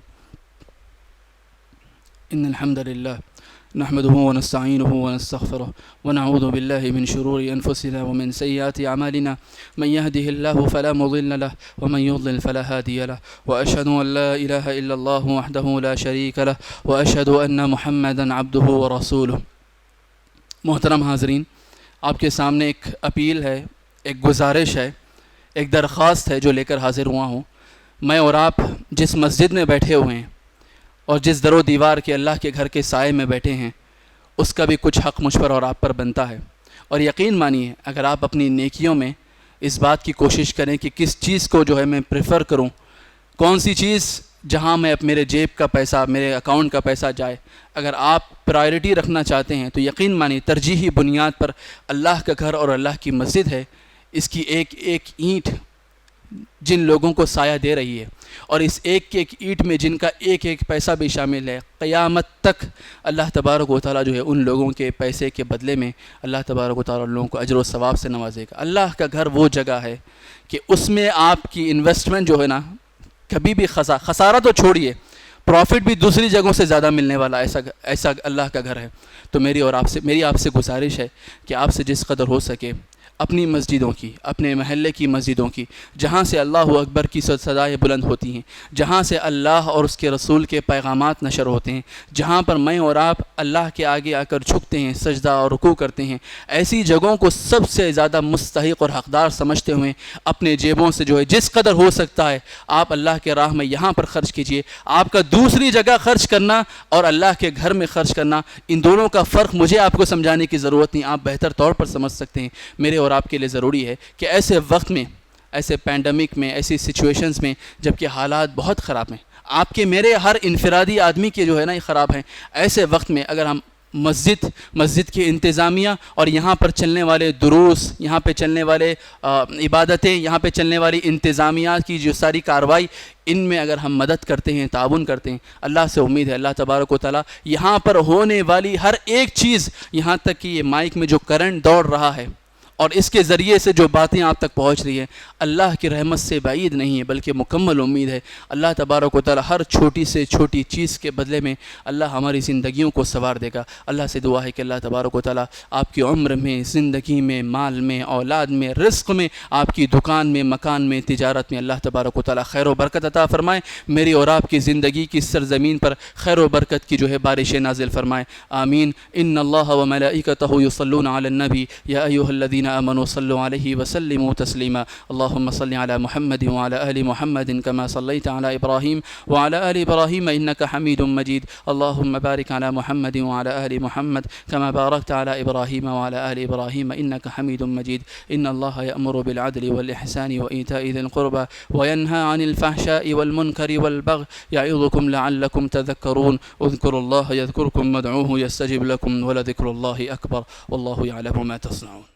إن الحمد لله نحمده ونستعينه ونستغفره ونعوذ بالله من شرور أنفسنا ومن سيئات أعمالنا من يهده الله فلا مضل له ومن يضلل فلا هادي له وأشهد أن لا إله إلا الله وحده لا شريك له وأشهد أن محمدا عبده ورسوله. محترم حاضرین، آپ کے سامنے ایک اپیل ہے، ایک گزارش ہے، ایک درخواست ہے جو لے کر حاضر ہوا ہوں۔ میں اور آپ جس مسجد میں بیٹھے ہوئے ہیں اور جس در و دیوار کے اللہ کے گھر کے سائے میں بیٹھے ہیں، اس کا بھی کچھ حق مجھ پر اور آپ پر بنتا ہے۔ اور یقین مانیے اگر آپ اپنی نیکیوں میں اس بات کی کوشش کریں کہ کس چیز کو جو ہے میں پریفر کروں، کون سی چیز جہاں میں میرے جیب کا پیسہ، میرے اکاؤنٹ کا پیسہ جائے، اگر آپ پرائرٹی رکھنا چاہتے ہیں تو یقین مانیے ترجیحی بنیاد پر اللہ کا گھر اور اللہ کی مسجد ہے، اس کی ایک ایک اینٹ جن لوگوں کو سایہ دے رہی ہے اور اس ایک ایک اینٹ میں جن کا ایک ایک پیسہ بھی شامل ہے، قیامت تک اللہ تبارک و تعالیٰ جو ہے ان لوگوں کے پیسے کے بدلے میں اللہ تبارک و تعالیٰ لوگوں کو اجر و ثواب سے نوازے گا۔ اللہ کا گھر وہ جگہ ہے کہ اس میں آپ کی انویسٹمنٹ جو ہے نا کبھی بھی خسارہ تو چھوڑیے، پروفٹ بھی دوسری جگہوں سے زیادہ ملنے والا ایسا اللہ کا گھر ہے۔ تو میری آپ سے گزارش ہے کہ آپ سے جس قدر ہو سکے اپنی مسجدوں کی، اپنے محلے کی مسجدوں کی، جہاں سے اللہ اکبر کی صدائیں بلند ہوتی ہیں، جہاں سے اللہ اور اس کے رسول کے پیغامات نشر ہوتے ہیں، جہاں پر میں اور آپ اللہ کے آگے آ کر جھکتے ہیں، سجدہ اور رکوع کرتے ہیں، ایسی جگہوں کو سب سے زیادہ مستحق اور حقدار سمجھتے ہوئے اپنے جیبوں سے جو ہے جس قدر ہو سکتا ہے آپ اللہ کے راہ میں یہاں پر خرچ کیجئے۔ آپ کا دوسری جگہ خرچ کرنا اور اللہ کے گھر میں خرچ کرنا، ان دونوں کا فرق مجھے آپ کو سمجھانے کی ضرورت نہیں، آپ بہتر طور پر سمجھ سکتے ہیں۔ میرے اور آپ کے لیے ضروری ہے کہ ایسے وقت میں، ایسے پینڈیمک میں، ایسی سچویشنز میں جب کہ حالات بہت خراب ہیں، آپ کے میرے ہر انفرادی آدمی کے جو ہے نا یہ خراب ہیں. ایسے وقت میں اگر ہم مسجد کی انتظامیہ اور یہاں پر چلنے والے دروس، یہاں پہ چلنے والے عبادتیں، یہاں پہ چلنے والی انتظامیہ کی جو ساری کارروائی، ان میں اگر ہم مدد کرتے ہیں، تعاون کرتے ہیں، اللہ سے امید ہے اللہ تبارک و تعالیٰ یہاں پر ہونے والی ہر ایک چیز، یہاں تک کہ یہ مائک میں جو کرنٹ دوڑ رہا ہے اور اس کے ذریعے سے جو باتیں آپ تک پہنچ رہی ہیں، اللہ کی رحمت سے بعید نہیں ہے بلکہ مکمل امید ہے. اللہ تبارک و تعالیٰ ہر چھوٹی سے چھوٹی چیز کے بدلے میں اللہ ہماری زندگیوں کو سنوار دے گا. اللہ سے دعا ہے کہ اللہ تبارک و تعالیٰ آپ کی عمر میں، زندگی میں، مال میں، اولاد میں، رزق میں، آپ کی دکان میں، مکان میں، تجارت میں اللہ تبارک و تعالیٰ خیر و برکت عطا فرمائے. میری اور آپ کی زندگی کی سرزمین پر خیر و برکت کی جو ہے بارشیں نازل فرمائے. آمین. ان اللہ و ملائکتہ یصلون علی النبی یا ایھا الذین آمنوا صلوا علیہ وسلموا تسلیما. اللهم صل على محمد وعلى آل محمد كما صليت على إبراهيم وعلى آل إبراهيم إنك حميد مجيد. اللهم بارك على محمد وعلى آل محمد كما باركت على إبراهيم وعلى آل إبراهيم إنك حميد مجيد. إن الله يأمر بالعدل والإحسان وإيتاء ذي القربى وينهى عن الفحشاء والمنكر والبغي يعظكم لعلكم تذكرون. اذكروا الله يذكركم وادعوه يستجب لكم ولذكر الله أكبر والله يعلم ما تصنعون.